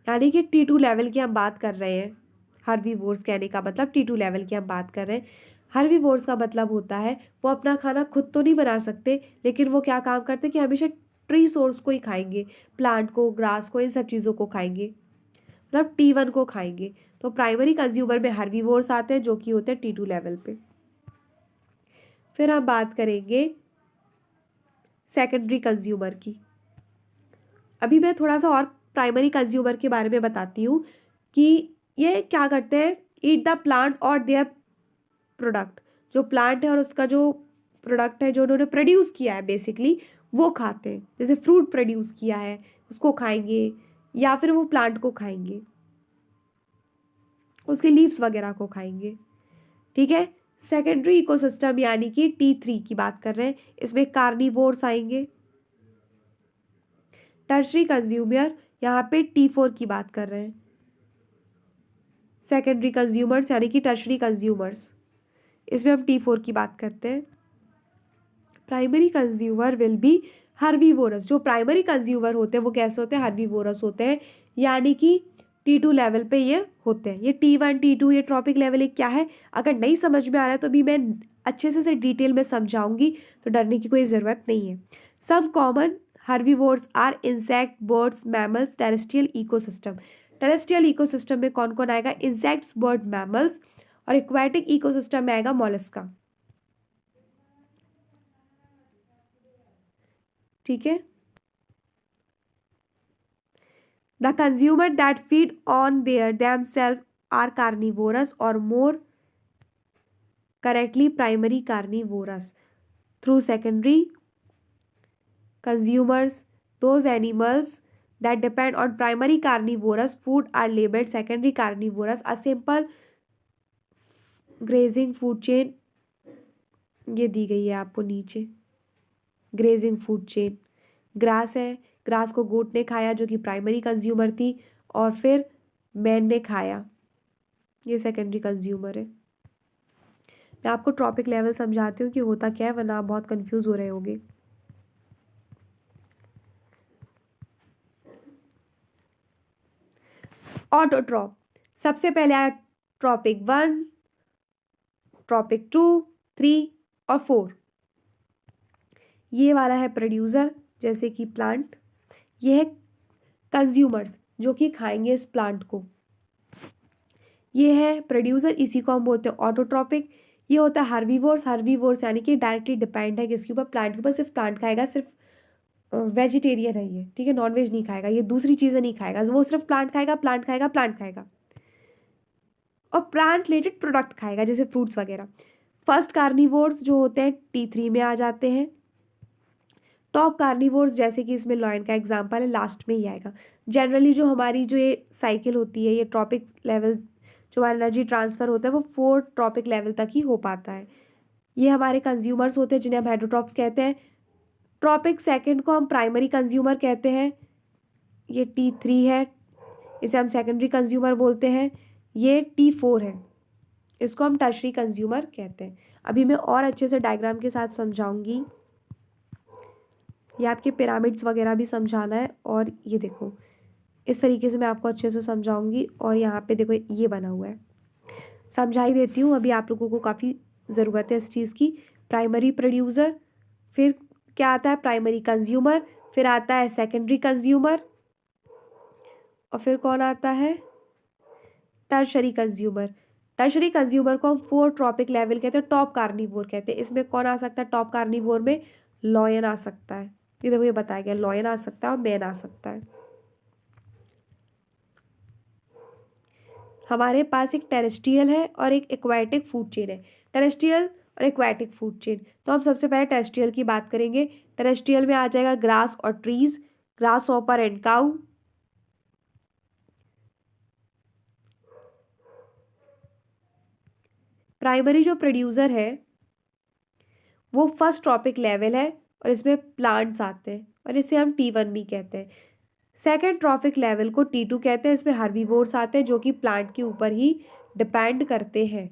यानी कि T2 लेवल की हम बात कर रहे हैं। हर्बीवोर्स कहने का मतलब T2 लेवल की हम बात कर रहे हैं। हर्बीवोर्स का मतलब होता है वो अपना खाना खुद तो नहीं बना सकते, लेकिन वो क्या काम करते हैं कि हमेशा ट्री सोर्स को ही खाएंगे, प्लांट को, ग्रास को, इन सब चीज़ों को खाएंगे, मतलब T1 को खाएंगे। तो प्राइमरी कंज्यूमर में हर्बीवोर्स आते हैं जो कि होते हैं T2 लेवल पे। फिर हम बात करेंगे सेकेंडरी कंज्यूमर की। अभी मैं थोड़ा सा और प्राइमरी कंज्यूमर के बारे में बताती हूँ कि ये क्या करते हैं, ईट द प्लांट और देयर प्रोडक्ट, जो प्लांट है और उसका जो प्रोडक्ट है जो उन्होंने प्रोड्यूस किया है बेसिकली वो खाते हैं। जैसे फ्रूट प्रोड्यूस किया है उसको खाएंगे, या फिर वो प्लांट को खाएंगे, उसके लीव्स वगैरह को खाएंगे। ठीक है। सेकेंडरी इकोसिस्टम यानी कि T3 की बात कर रहे हैं, इसमें कार्निवोर्स आएंगे। टर्शरी कंज्यूमर यहाँ पे T4 की बात कर रहे हैं। सेकेंडरी कंज्यूमर्स यानी कि टर्शरी कंज्यूमर्स, इसमें हम T4 की बात करते हैं। Primary consumer will be herbivorous. जो प्राइमरी कंज्यूमर होते हैं वो कैसे होते हैं, हर्बीवोरस होते हैं, यानी कि T2 लेवल पे ये होते हैं। ये T1 T2 ये ट्रॉपिक लेवल क्या है, अगर नहीं समझ में आ रहा है तो भी मैं अच्छे से डिटेल में समझाऊंगी, तो डरने की कोई ज़रूरत नहीं है। Some common herbivores are insect, birds, mammals, terrestrial ecosystem. Terrestrial ecosystem में कौन कौन आएगा, इंसेक्ट्स, बर्ड, मैमल्स, और एक्वाटिक इकोसिस्टम में आएगा मॉलस्का। ठीक है। The consumer that feed on their themselves are carnivorous, or more correctly primary carnivorous. Through secondary consumers, those animals that depend on primary carnivorous food are labeled secondary carnivorous. A simple grazing food chain ये दी गई है आपको नीचे। Grazing food chain, grass है, grass को गोट ने खाया जो कि प्राइमरी कंज्यूमर थी, और फिर मैन ने खाया, ये सेकेंडरी कंज्यूमर है। मैं आपको ट्रॉपिक लेवल समझाती हूँ कि होता क्या है, वरना आप बहुत कंफ्यूज हो रहे होंगे। ऑटोट्रॉप, सबसे पहले आया ट्रॉपिक 1, ट्रॉपिक 2, 3 और 4। ये वाला है प्रोड्यूसर जैसे कि प्लांट, ये है कंज्यूमर्स जो कि खाएंगे इस प्लांट को। ये है प्रोड्यूसर, इसी को हम बोलते हैं ऑटोट्रॉपिक। ये होता है हर्बीवोर्स। हर्बीवोर्स यानी कि डायरेक्टली डिपेंड है किसके ऊपर, प्लांट के ऊपर, सिर्फ प्लांट खाएगा, सिर्फ वेजिटेरियन है ये। ठीक है, नॉन वेज नहीं खाएगा, ये दूसरी चीज़ें नहीं खाएगा, वो सिर्फ प्लांट खाएगा, प्लांट खाएगा, प्लांट खाएगा, और प्लांट रिलेटेड प्रोडक्ट खाएगा जैसे फ्रूट्स वगैरह। फर्स्ट कार्निवोर्स जो होते हैं T3 में आ जाते हैं। टॉप कार्निवोर्स जैसे कि इसमें लॉयन का एग्जांपल है, लास्ट में ही आएगा। जनरली जो हमारी जो ये साइकिल होती है, ये ट्रॉपिक लेवल जो हमारा एनर्जी ट्रांसफ़र होता है वो 4 ट्रॉपिक लेवल तक ही हो पाता है। ये हमारे कंज्यूमर्स होते हैं जिन्हें हम हेटरोट्रॉप्स कहते हैं। ट्रॉपिक सेकंड को हम प्राइमरी कंज्यूमर कहते हैं, ये T3 है, इसे हम सेकेंडरी कंज्यूमर बोलते हैं। ये T4 है, इसको हम टर्शरी कंज्यूमर कहते हैं। अभी मैं और अच्छे से डायग्राम के साथ समझाऊंगी, ये आपके पिरामिड्स वगैरह भी समझाना है, और ये देखो इस तरीके से मैं आपको अच्छे से समझाऊंगी। और यहाँ पे देखो ये बना हुआ है, समझा ही देती हूँ, अभी आप लोगों को काफ़ी ज़रूरत है इस चीज़ की। प्राइमरी प्रोड्यूसर, फिर क्या आता है प्राइमरी कंज्यूमर, फिर आता है सेकेंडरी कंज्यूमर, और फिर कौन आता है टर्शरी कंज्यूमर। टर्शरी कंज्यूमर को हम 4 ट्रॉपिक लेवल कहते हैं, टॉप कार्निवोर कहते हैं। इसमें कौन आ सकता है टॉप कार्निवोर में, लॉयन आ सकता है। ये देखो ये बताया गया, लॉयन आ सकता है और मैन आ सकता है। हमारे पास एक टेरेस्ट्रियल है और एक एक्वाटिक फूड चेन है। टेरेस्ट्रियल और एक्वाटिक फूड चेन, तो हम सबसे पहले टेरेस्ट्रियल की बात करेंगे। टेरेस्ट्रियल में आ जाएगा ग्रास और trees, grass hopper and cow. Primary जो प्रोड्यूसर है वो फर्स्ट ट्रॉपिक लेवल है और इसमें प्लांट्स आते हैं और इसे हम T1 भी कहते हैं। सेकेंड ट्रॉपिक लेवल को T2 कहते हैं, इसमें हर्बीवोर्स आते हैं जो कि प्लांट के ऊपर ही डिपेंड करते हैं।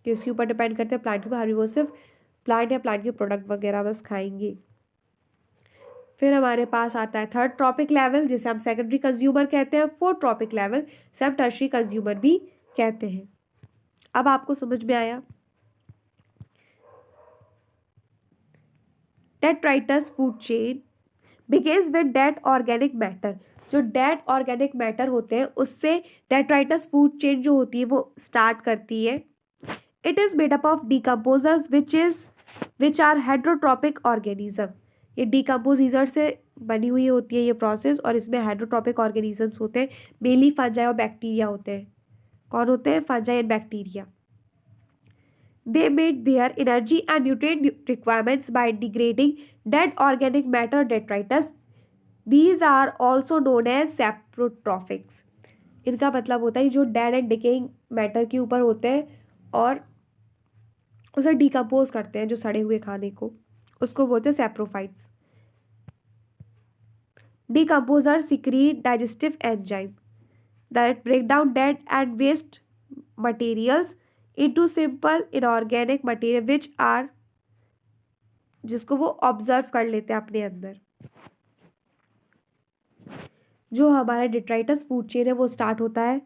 किसके ऊपर डिपेंड करते हैं, प्लांट के ऊपर। हर्बीवोर्स सिर्फ प्लांट या प्लांट के प्रोडक्ट वगैरह बस खाएंगे। फिर हमारे पास आता है थर्ड ट्रॉपिक लेवल जिसे हम सेकेंडरी कंज्यूमर कहते हैं। फोर्थ ट्रॉपिक लेवल से हम टर्शरी कंज्यूमर भी कहते हैं। अब आपको समझ में आया detritus food chain begins with dead organic matter. जो डेड ऑर्गेनिक मैटर होते हैं उससे डेट्राइटस फूड चेन जो होती है वो स्टार्ट करती है। It is made up of decomposers which are heterotrophic organism. ये डिकम्पोजिजर से बनी हुई होती है ये प्रोसेस, और इसमें हेट्रोट्रॉपिक ऑर्गेनिजम्स होते हैं, मेनली फंजाई और बैक्टीरिया होते हैं। कौन होते हैं? Fungi and bacteria. They meet their energy and nutrient requirements by degrading dead organic matter detritus. These are also known as saprotrophics. इनका मतलब होता है जो डेड एंड डिकेइंग मैटर के ऊपर होते हैं और उसे डिकम्पोज करते हैं, जो सड़े हुए खाने को, उसको बोलते हैं saprophytes. Decomposer secrete digestive enzyme that break down dead and waste materials into simple inorganic material which are, जिसको वो ऑब्जर्व कर लेते हैं अपने अंदर। जो हमारा डिट्राइटस फूड चेन है वो स्टार्ट होता है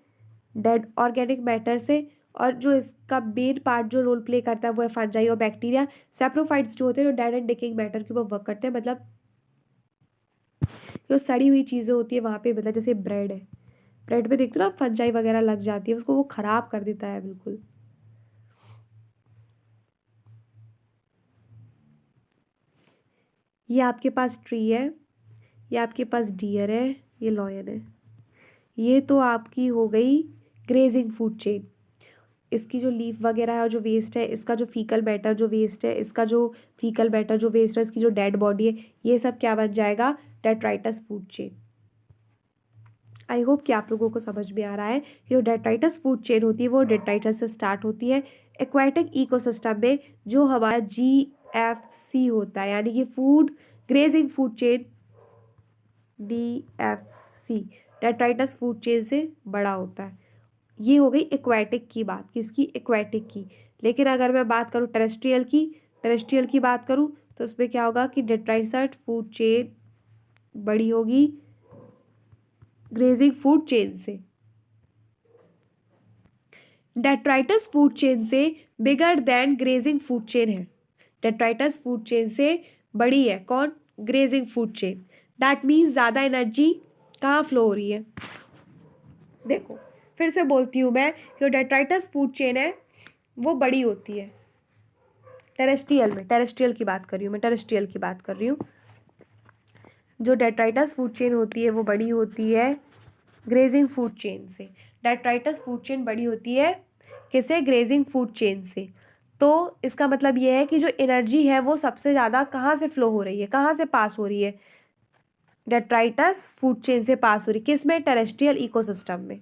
डेड ऑर्गेनिक मैटर से, और जो इसका मेन पार्ट जो रोल प्ले करता है वो है फंजाई और बैक्टीरिया। सैप्रोफाइट्स जो होते हैं जो डेड एंड डिकेइंग मैटर के ऊपर वर्क करते हैं, मतलब जो सड़ी हुई चीज़ें होती है वहाँ पे, मतलब जैसे ब्रेड है, ब्रेड पे देखते हो ना फंजाई वगैरह लग जाती है, उसको वो ख़राब कर देता है बिल्कुल। ये आपके पास ट्री है, ये आपके पास डियर है, ये लॉयन है। ये तो आपकी हो गई ग्रेजिंग फूड चेन। इसकी जो लीफ वगैरह है और जो वेस्ट है, इसका जो फीकल मैटर जो वेस्ट है, इसका जो फीकल मैटर जो वेस्ट है, इसकी जो डेड बॉडी है, ये सब क्या बन जाएगा? Detritus food chain. I hope कि आप लोगों को समझ में आ रहा है। जो डेट्राइटस फूड चेन होती है वो डेट्राइटस से स्टार्ट होती है। एक्वाटिक इकोसिस्टम में जो हमारा GFC होता है, यानी कि food grazing food chain, DFC detritus food chain से बड़ा होता है। ये हो गई एक्वाटिक की बात। किसकी? एक्वाटिक की। लेकिन अगर मैं बात करूँ टेरेस्ट्रियल की बात करूँ तो उसमें क्या होगा कि डेट्राइटस फूड चेन बड़ी होगी ग्रेजिंग फूड चेन से। डेट्राइटस फूड चेन से bigger than grazing food chain है। डेट्राइटस फूड चेन से बड़ी है कौन? Grazing food chain. That means ज़्यादा एनर्जी कहाँ फ्लो हो रही है? देखो फिर से बोलती हूँ मैं कि जो डेट्राइटस फूड चेन है वो बड़ी होती है टेरेस्ट्रियल में। टेरेस्ट्रियल की बात कर रही हूँ मैं, टेरेस्ट्रियल की बात कर रही हूँ। जो डेट्राइटस फूड चेन होती है वो बड़ी होती है ग्रेजिंग फूड चेन से। डेट्राइटस फूड चेन बड़ी होती है किसे? ग्रेजिंग फूड चेन से। तो इसका मतलब ये है कि जो एनर्जी है वो सबसे ज़्यादा कहाँ से फ्लो हो रही है, कहाँ से पास हो रही है? डेट्राइटस फूड चेन से पास हो रही है। किस में? टेरेस्ट्रियल इकोसिस्टम में।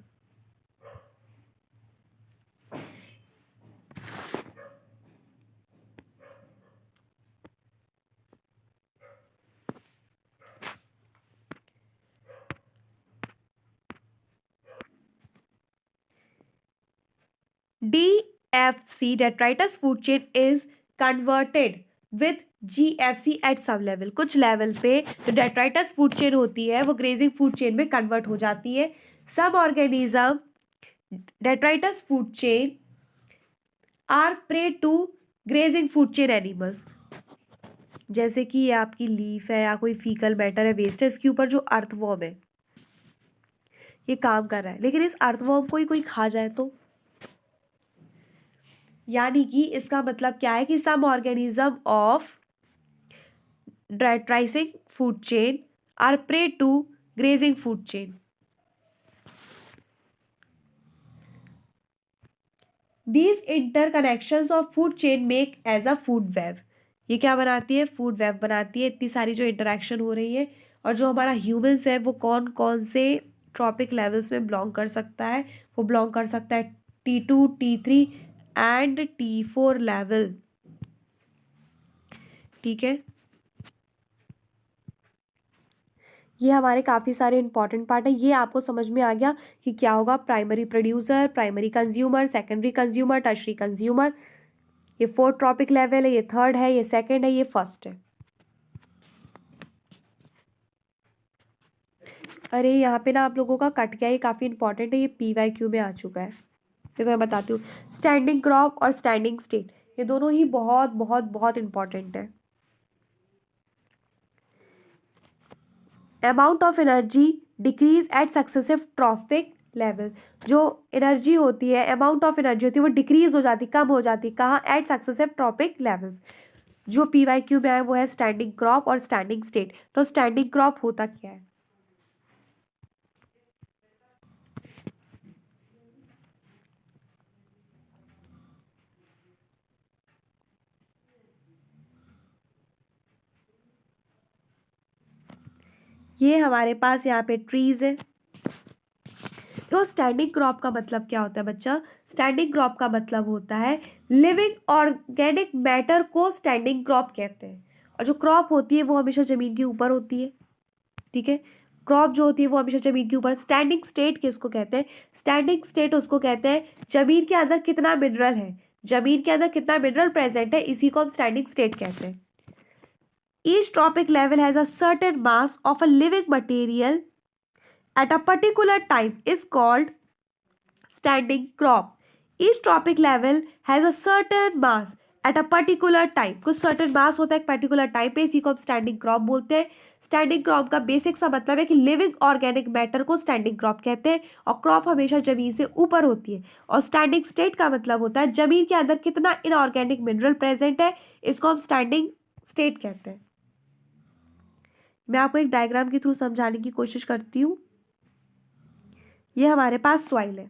DFC detritus food chain is converted with GFC at some level। कुछ लेवल पे जो डेट्राइटस फूड चेन होती है वो ग्रेजिंग फूड चेन में कन्वर्ट हो जाती है। Some organism detritus food chain are prey to grazing food chain animals. जैसे कि ये आपकी लीफ है या कोई फीकल मैटर है, वेस्ट है, इसके ऊपर जो अर्थवॉर्म है ये काम कर रहा है, लेकिन इस अर्थवॉर्म को ही कोई खा जाए तो, यानी कि इसका मतलब क्या है कि some organism of detritic food chain are prey to grazing food chain. These interconnections of food chain make as a food web। ये क्या बनाती है? फूड वेब बनाती है। इतनी सारी जो इंटरेक्शन हो रही है, और जो हमारा ह्यूमंस है वो कौन कौन से ट्रॉपिक लेवल्स में बिलोंग कर सकता है? वो बिलोंग कर सकता है T2, T3 and T4 level. ठीक है, ये हमारे काफ़ी सारे इंपॉर्टेंट पार्ट है। ये आपको समझ में आ गया कि क्या होगा? Primary producer, primary consumer, secondary consumer, tertiary consumer. ये 4th ट्रॉपिक लेवल है, ये 3rd है, ये 2nd है, ये 1st है। अरे यहाँ पे ना आप लोगों का कट गया, ये काफ़ी इंपॉर्टेंट है, ये PYQ में आ चुका है। देखो मैं बताती हूँ, स्टैंडिंग क्रॉप और स्टैंडिंग स्टेट, ये दोनों ही बहुत बहुत बहुत इंपॉर्टेंट है। Amount of energy decrease at successive tropic level. जो एनर्जी होती है, अमाउंट ऑफ एनर्जी होती है, वो डिक्रीज हो जाती, कम हो जाती, कहाँ? At successive tropic level. जो PYQ में है वो है स्टैंडिंग क्रॉप और स्टैंडिंग स्टेट। तो स्टैंडिंग क्रॉप होता क्या है? ये हमारे पास यहाँ पे ट्रीज है। तो स्टैंडिंग क्रॉप का मतलब क्या होता है बच्चा? स्टैंडिंग क्रॉप का मतलब होता है लिविंग ऑर्गेनिक मैटर को स्टैंडिंग क्रॉप कहते हैं। और जो क्रॉप होती है वो हमेशा जमीन के ऊपर होती है, ठीक है। क्रॉप जो होती है वो हमेशा जमीन के ऊपर। स्टैंडिंग स्टेट किसको कहते हैं? स्टैंडिंग स्टेट उसको कहते हैं जमीन के अंदर कितना मिनरल है, जमीन के अंदर कितना मिनरल प्रेजेंट है, इसी को हम स्टैंडिंग स्टेट कहते हैं। Each tropic level has a certain mass of a living material at a particular time is called standing crop. Each tropic level has a certain mass at a particular time. कुछ certain mass होता है एक particular time पे, इसी को हम standing crop बोलते हैं। स्टैंडिंग क्रॉप का बेसिक सा मतलब है कि लिविंग ऑर्गेनिक मैटर को स्टैंडिंग क्रॉप कहते हैं, और क्रॉप हमेशा जमीन से ऊपर होती है। और स्टैंडिंग स्टेट का मतलब होता है जमीन के अंदर कितना इनऑर्गेनिक मिनरल प्रेजेंट है, इसको हम स्टैंडिंग स्टेट कहते हैं। मैं आपको एक डायग्राम के थ्रू समझाने की कोशिश करती हूँ। ये हमारे पास सॉइल है,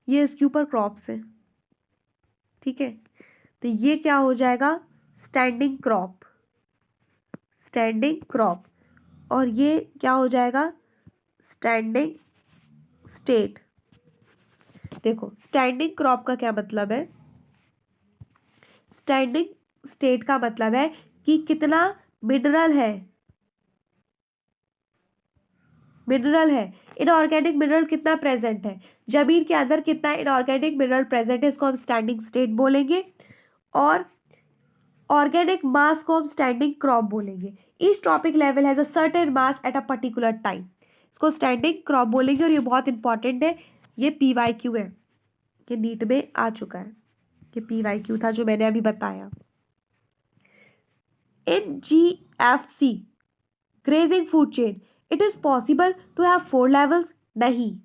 ये इसके ऊपर क्रॉप्स है, ठीक है। तो ये क्या हो जाएगा? Standing crop, standing crop. और ये क्या हो जाएगा? Standing state. देखो स्टैंडिंग क्रॉप का क्या मतलब है, स्टैंडिंग स्टेट का मतलब है कि कितना मिनरल है, मिनरल है, इनऑर्गेनिक मिनरल कितना प्रेजेंट है, जमीन के अंदर कितना इनऑर्गेनिक मिनरल प्रेजेंट है, इसको हम स्टैंडिंग स्टेट बोलेंगे। और ऑर्गेनिक मास को हम स्टैंडिंग क्रॉप बोलेंगे। Each trophic level has a certain mass at a particular time, इसको स्टैंडिंग क्रॉप बोलेंगे। और ये बहुत इंपॉर्टेंट है, ये PYQ है, ये नीट में आ चुका है, ये PYQ था जो मैंने अभी बताया। In GFC grazing food chain it is possible to have 4 levels? नहीं,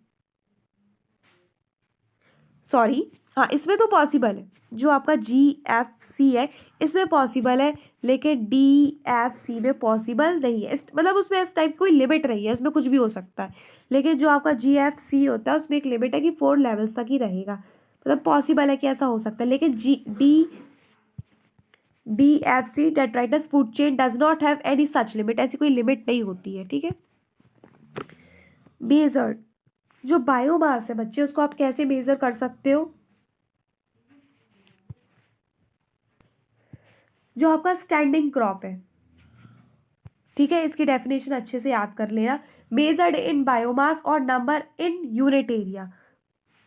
सॉरी, हाँ इसमें तो पॉसिबल है, जो आपका GFC है इसमें पॉसिबल है, लेकिन DFC में पॉसिबल नहीं है। मतलब उसमें इस टाइप कोई लिमिट नहीं है, इसमें कुछ भी हो सकता है। लेकिन जो आपका GFC होता है उसमें एक लिमिट है कि 4 लेवल्स तक ही रहेगा, मतलब पॉसिबल है कि ऐसा हो सकता है। लेकिन DFC detritus food chain does not have any such limit, ऐसी कोई लिमिट नहीं होती है, ठीक है। मेजर्ड, जो बायोमास है बच्चे उसको आप कैसे मेजर कर सकते हो? जो आपका स्टैंडिंग क्रॉप है, ठीक है, इसकी डेफिनेशन अच्छे से याद कर लेना। मेजर्ड इन बायोमास और number in unit area.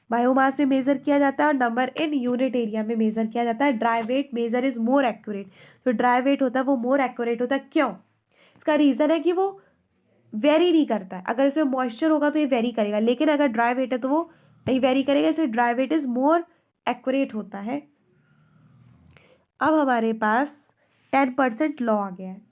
Biomass में मेजर किया जाता है और नंबर इन यूनिट एरिया में मेजर किया जाता है। Dry weight measure is more accurate, जो ड्राई वेट होता है वो मोर एक्यूरेट होता है। क्यों? इसका रीजन है कि वो वेरी नहीं करता है। अगर इसमें मॉइस्चर होगा तो ये वेरी करेगा, लेकिन अगर ड्राई वेट है तो वो नहीं वेरी करेगा, इसलिए dry weight is more accurate होता है। अब हमारे पास 10% लॉ आ गया है।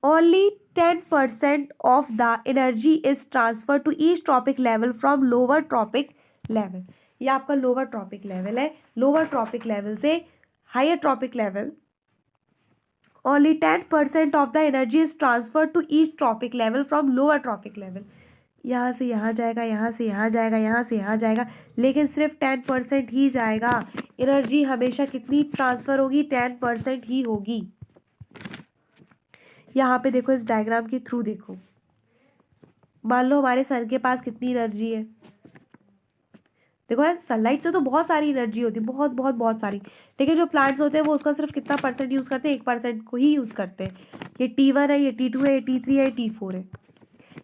Only 10% of the energy is transferred to each tropic level from lower tropic level. ये आपका लोअर ट्रॉपिक लेवल है, लोअर ट्रॉपिक लेवल से higher tropic level. Only 10% of the energy is transferred to each tropic level from lower tropic level. यहाँ से यहाँ जाएगा, यहाँ से यहाँ जाएगा, यहाँ से यहाँ जाएगा, लेकिन सिर्फ 10% ही जाएगा। एनर्जी हमेशा कितनी ट्रांसफर होगी? 10% ही होगी। यहाँ पे देखो, इस डायग्राम के थ्रू देखो, मान लो हमारे सन के पास कितनी एनर्जी है। देखो यार, सनलाइट से तो बहुत सारी एनर्जी होती है, बहुत बहुत बहुत सारी, लेकिन जो प्लांट्स होते हैं वो उसका सिर्फ कितना परसेंट यूज़ करते हैं? 1% को ही यूज़ करते हैं। ये T1 है, ये T2 है, ये T3 है, ये T4 है।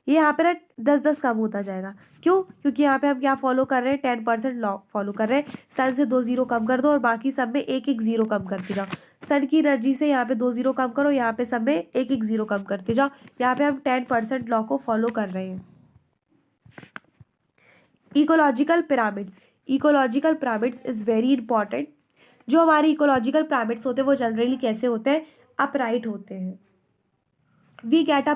ये यहाँ पे ना 10-10 कम होता जाएगा। क्यों? क्योंकि यहाँ पे हम क्या फॉलो कर रहे हैं? 10% लॉ फॉलो कर रहे हैं। सन से 2 जीरो कम कर दो और बाकी सब में 1-1 जीरो कम करते जाओ। सन की एनर्जी से यहाँ पे 2 जीरो कम करो, यहाँ पे सब में 1-1 जीरो कम करते जाओ। यहाँ पे हम 10% लॉ को फॉलो कर रहे हैं। Ecological pyramids, ecological pyramids is very important. जो हमारे इकोलॉजिकल पिरामिड्स होते हैं वो जनरली कैसे होते हैं, अपराइट होते हैं. We get a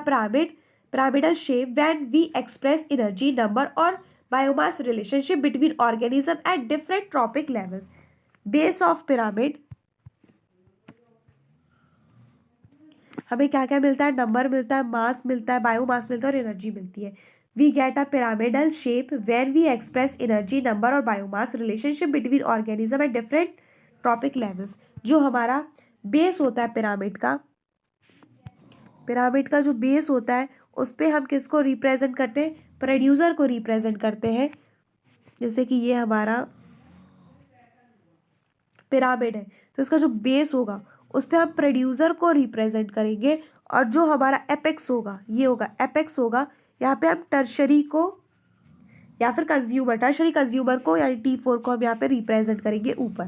pyramidal shape when we express energy, number or biomass relationship between organism at different trophic levels. Base of pyramid हमें क्या क्या मिलता है, नंबर मिलता है, मास मिलता है, बायोमास मिलता है और एनर्जी मिलती है. We get a pyramidal shape when we express energy, number और biomass relationship between organism at different trophic levels. जो हमारा बेस होता है पिरामिड का जो बेस होता है उस पर हम किसको रिप्रेजेंट करते हैं, प्रोड्यूसर को रिप्रेजेंट करते हैं. जैसे कि ये हमारा पिरामिड है तो इसका जो बेस होगा उस पर हम प्रोड्यूसर को रिप्रेजेंट करेंगे और जो हमारा एपेक्स होगा ये होगा एपेक्स होगा. यहाँ पे हम टर्शरी को या फिर टर्शरी कंज्यूमर को यानी T4 को हम यहाँ पे रिप्रेजेंट करेंगे ऊपर.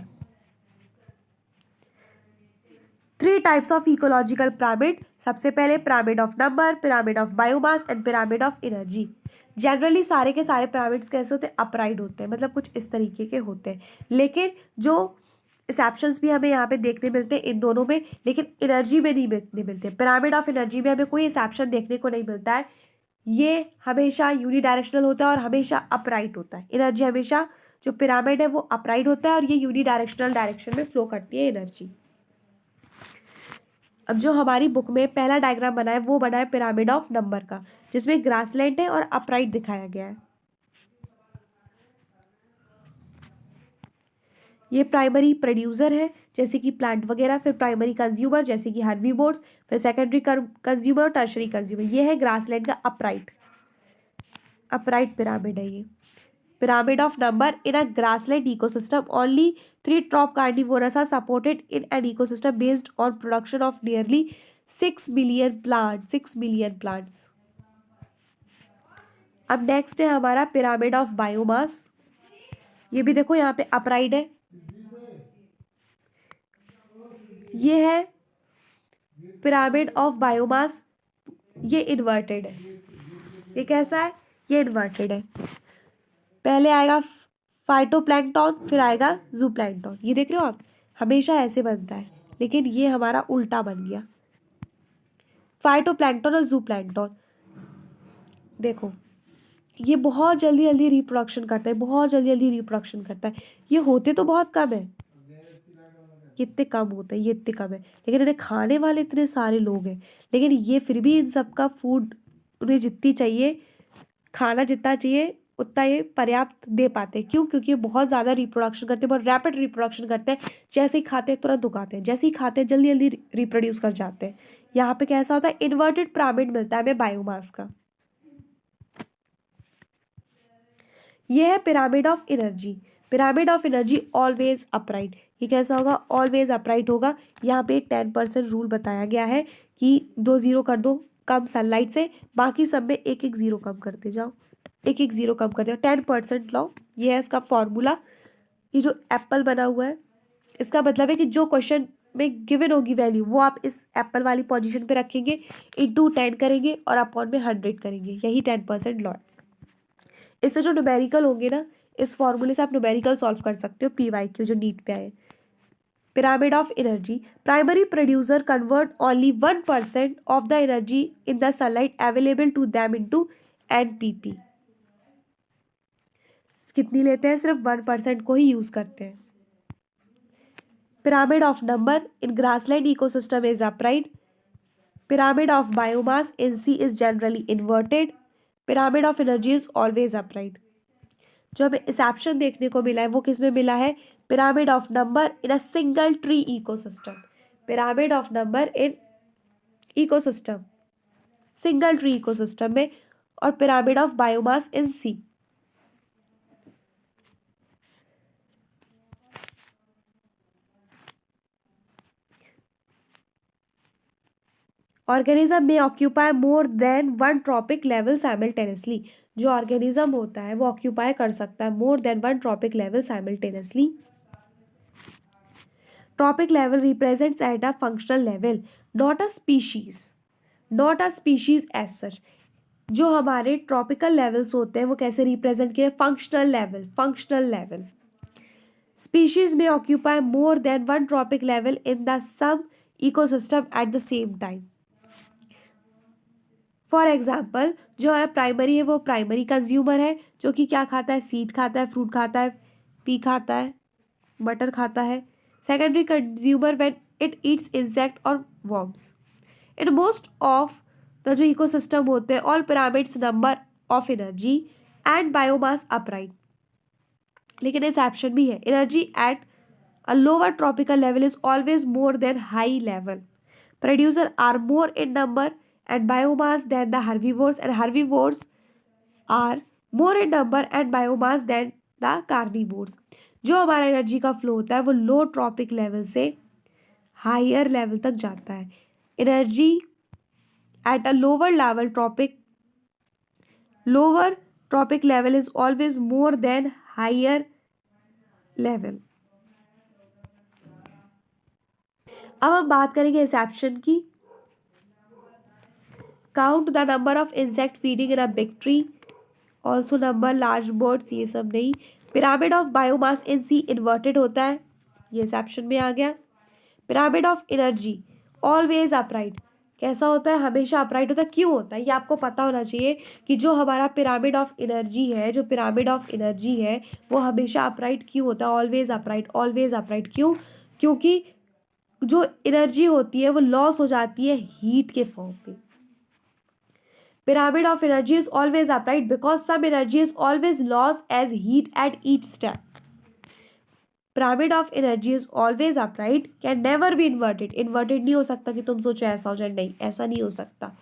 3 टाइप्स ऑफ इकोलॉजिकल पिरामिड. सबसे पहले pyramid of number, pyramid of biomass and pyramid of energy. Generally सारे के सारे पिरामिड्स कैसे होते हैं, अपराइट होते हैं, मतलब कुछ इस तरीके के होते हैं. लेकिन जो एक्सेप्शंस भी हमें यहाँ पे देखने मिलते हैं इन दोनों में, लेकिन एनर्जी में नहीं मिलते. पिरामिड ऑफ एनर्जी में हमें कोई एक्सेप्शन देखने को नहीं मिलता है. ये हमेशा यूनिडायरेक्शनल होता है और हमेशा अपराइट होता है. एनर्जी हमेशा जो पिरामिड है वो अपराइट होता है और ये यूनिडायरेक्शनल डायरेक्शन में फ्लो करती है एनर्जी. अब जो हमारी बुक में पहला डायग्राम बना है वो बना है पिरामिड ऑफ नंबर का, जिसमें ग्रासलैंड है और अपराइट दिखाया गया है. ये प्राइमरी प्रोड्यूसर है जैसे कि प्लांट वगैरह, फिर प्राइमरी कंज्यूमर जैसे कि हर्बीवोर्स, फिर सेकेंडरी कंज्यूमर और टर्शरी कंज्यूमर. ये है ग्रासलैंड का अपराइट पिरामिड है. ये pyramid of number in a grassland ecosystem. Only 3 top carnivores are supported in an ecosystem based on production of nearly 6 million plants. अब नेक्स्ट है हमारा पिरामिड ऑफ बायोमास. ये भी देखो यहाँ पे अपराइट है. ये है पिरामिड ऑफ बायोमास, ये इन्वर्टेड है. ये कैसा है, ये इन्वर्टेड है. पहले आएगा फाइटोप्लैंक्टन, फिर आएगा जूप्लैंक्टन. ये देख रहे हो आप, हमेशा ऐसे बनता है, लेकिन ये हमारा उल्टा बन गया. फाइटोप्लैंक्टन और जूप्लैंक्टन देखो, ये बहुत जल्दी जल्दी रिप्रोडक्शन करता है. ये होते तो बहुत कम है, ये इतने कम होते हैं, ये इतने कम है, लेकिन इन्हें खाने वाले इतने सारे लोग हैं. लेकिन ये फिर भी इन सबका फूड उन्हें जितनी चाहिए, खाना जितना चाहिए उतना ये पर्याप्त दे पाते हैं. क्यों, क्योंकि ये बहुत ज़्यादा रिप्रोडक्शन करते हैं, बहुत रैपिड रिप्रोडक्शन करते हैं. जैसे ही खाते हैं तुरंत उगाते हैं, जैसे ही खाते हैं जल्दी जल्दी रिप्रोड्यूस कर जाते हैं. यहाँ पे कैसा होता है, इन्वर्टेड पिरामिड मिलता है हमें बायोमास का. ये है pyramid of energy. Pyramid of energy always upright. ये कैसा होगा, ऑलवेज अपराइट होगा. यहाँ पे 10% रूल बताया गया है कि 2 0 कर दो कम सनलाइट से, बाकी सब में 1 0 कम करते जाओ, 1 0 कम कर दिया. 10% लो, ये है इसका फॉर्मूला. ये जो एप्पल बना हुआ है इसका मतलब है कि जो क्वेश्चन में गिवन होगी वैल्यू वो आप इस एप्पल वाली पोजीशन पे रखेंगे, इंटू 10 करेंगे और अपॉन में 100 करेंगे. यही 10% लॉ है. इससे जो न्यूमेरिकल होंगे ना, इस फॉर्मूले से आप न्यूमेरिकल सॉल्व कर सकते हो. PYQ जो नीट पे आए. Pyramid of energy. Primary producer convert only 1% of the energy in the sunlight available to them into NPP. कितनी लेते हैं, सिर्फ 1% को ही यूज करते हैं. Pyramid of number in grassland ecosystem is upright. Pyramid of biomass in sea is generally inverted. Pyramid of energy is always upright. जो हमें exception देखने को मिला है वो किस में मिला है, pyramid of number in a single tree ecosystem. Pyramid of number in ecosystem, single tree ecosystem में, और pyramid of biomass in sea. Organism में occupy more than 1 trophic level simultaneously. जो ऑर्गेनिज्म होता है वो ऑक्यूपाई कर सकता है more than 1 trophic level simultaneously. Trophic level represents at a functional level, not a species as such. जो हमारे ट्रॉपिकल लेवल्स होते हैं वो कैसे रिप्रेजेंट किए, functional level. Species may occupy more than one trophic level in the some ecosystem at the same time. For example, जो हमारा primary है वो प्राइमरी कंज्यूमर है, जो कि क्या खाता है, सीड खाता है, फ्रूट खाता है, पी खाता है, बटर खाता है. Secondary consumer when it eats insect और worms. In most of the जो इकोसिस्टम होते हैं, all pyramids number of energy and biomass upright. लेकिन एक्सेप्शन भी है. Energy at a lower tropical level is always more than high level. Producer are more in number and biomass than the herbivores, and herbivores are more in number and biomass than the carnivores. जो हमारा energy का flow होता है वो low trophic level से higher level तक जाता है. Energy at a lower tropic level is always more than higher level. अब हम बात करेंगे एक्सेप्शन की. Count the number of insect feeding in a big tree, also number large birds, ये सब नहीं. Pyramid of biomass in sea inverted होता है, ये एक्सेप्शन में आ गया. Pyramid of energy always upright, कैसा होता है, हमेशा अपराइट होता है. क्यों होता है ये आपको पता होना चाहिए कि जो हमारा पिरामिड ऑफ एनर्जी है, जो पिरामिड ऑफ एनर्जी है वो हमेशा अपराइट क्यों होता है, ऑलवेज अपराइट, ऑलवेज अपराइट. क्यों? क्योंकि जो एनर्जी होती है वो लॉस हो जाती है हीट के फॉर्म में. Pyramid of energy is always upright because some energy is always lost as heat at each step. Pyramid of energy is always upright, can never be inverted. Inverted नहीं हो सकता कि तुम सोचो ऐसा हो जाए, नहीं, ऐसा नहीं हो सकता.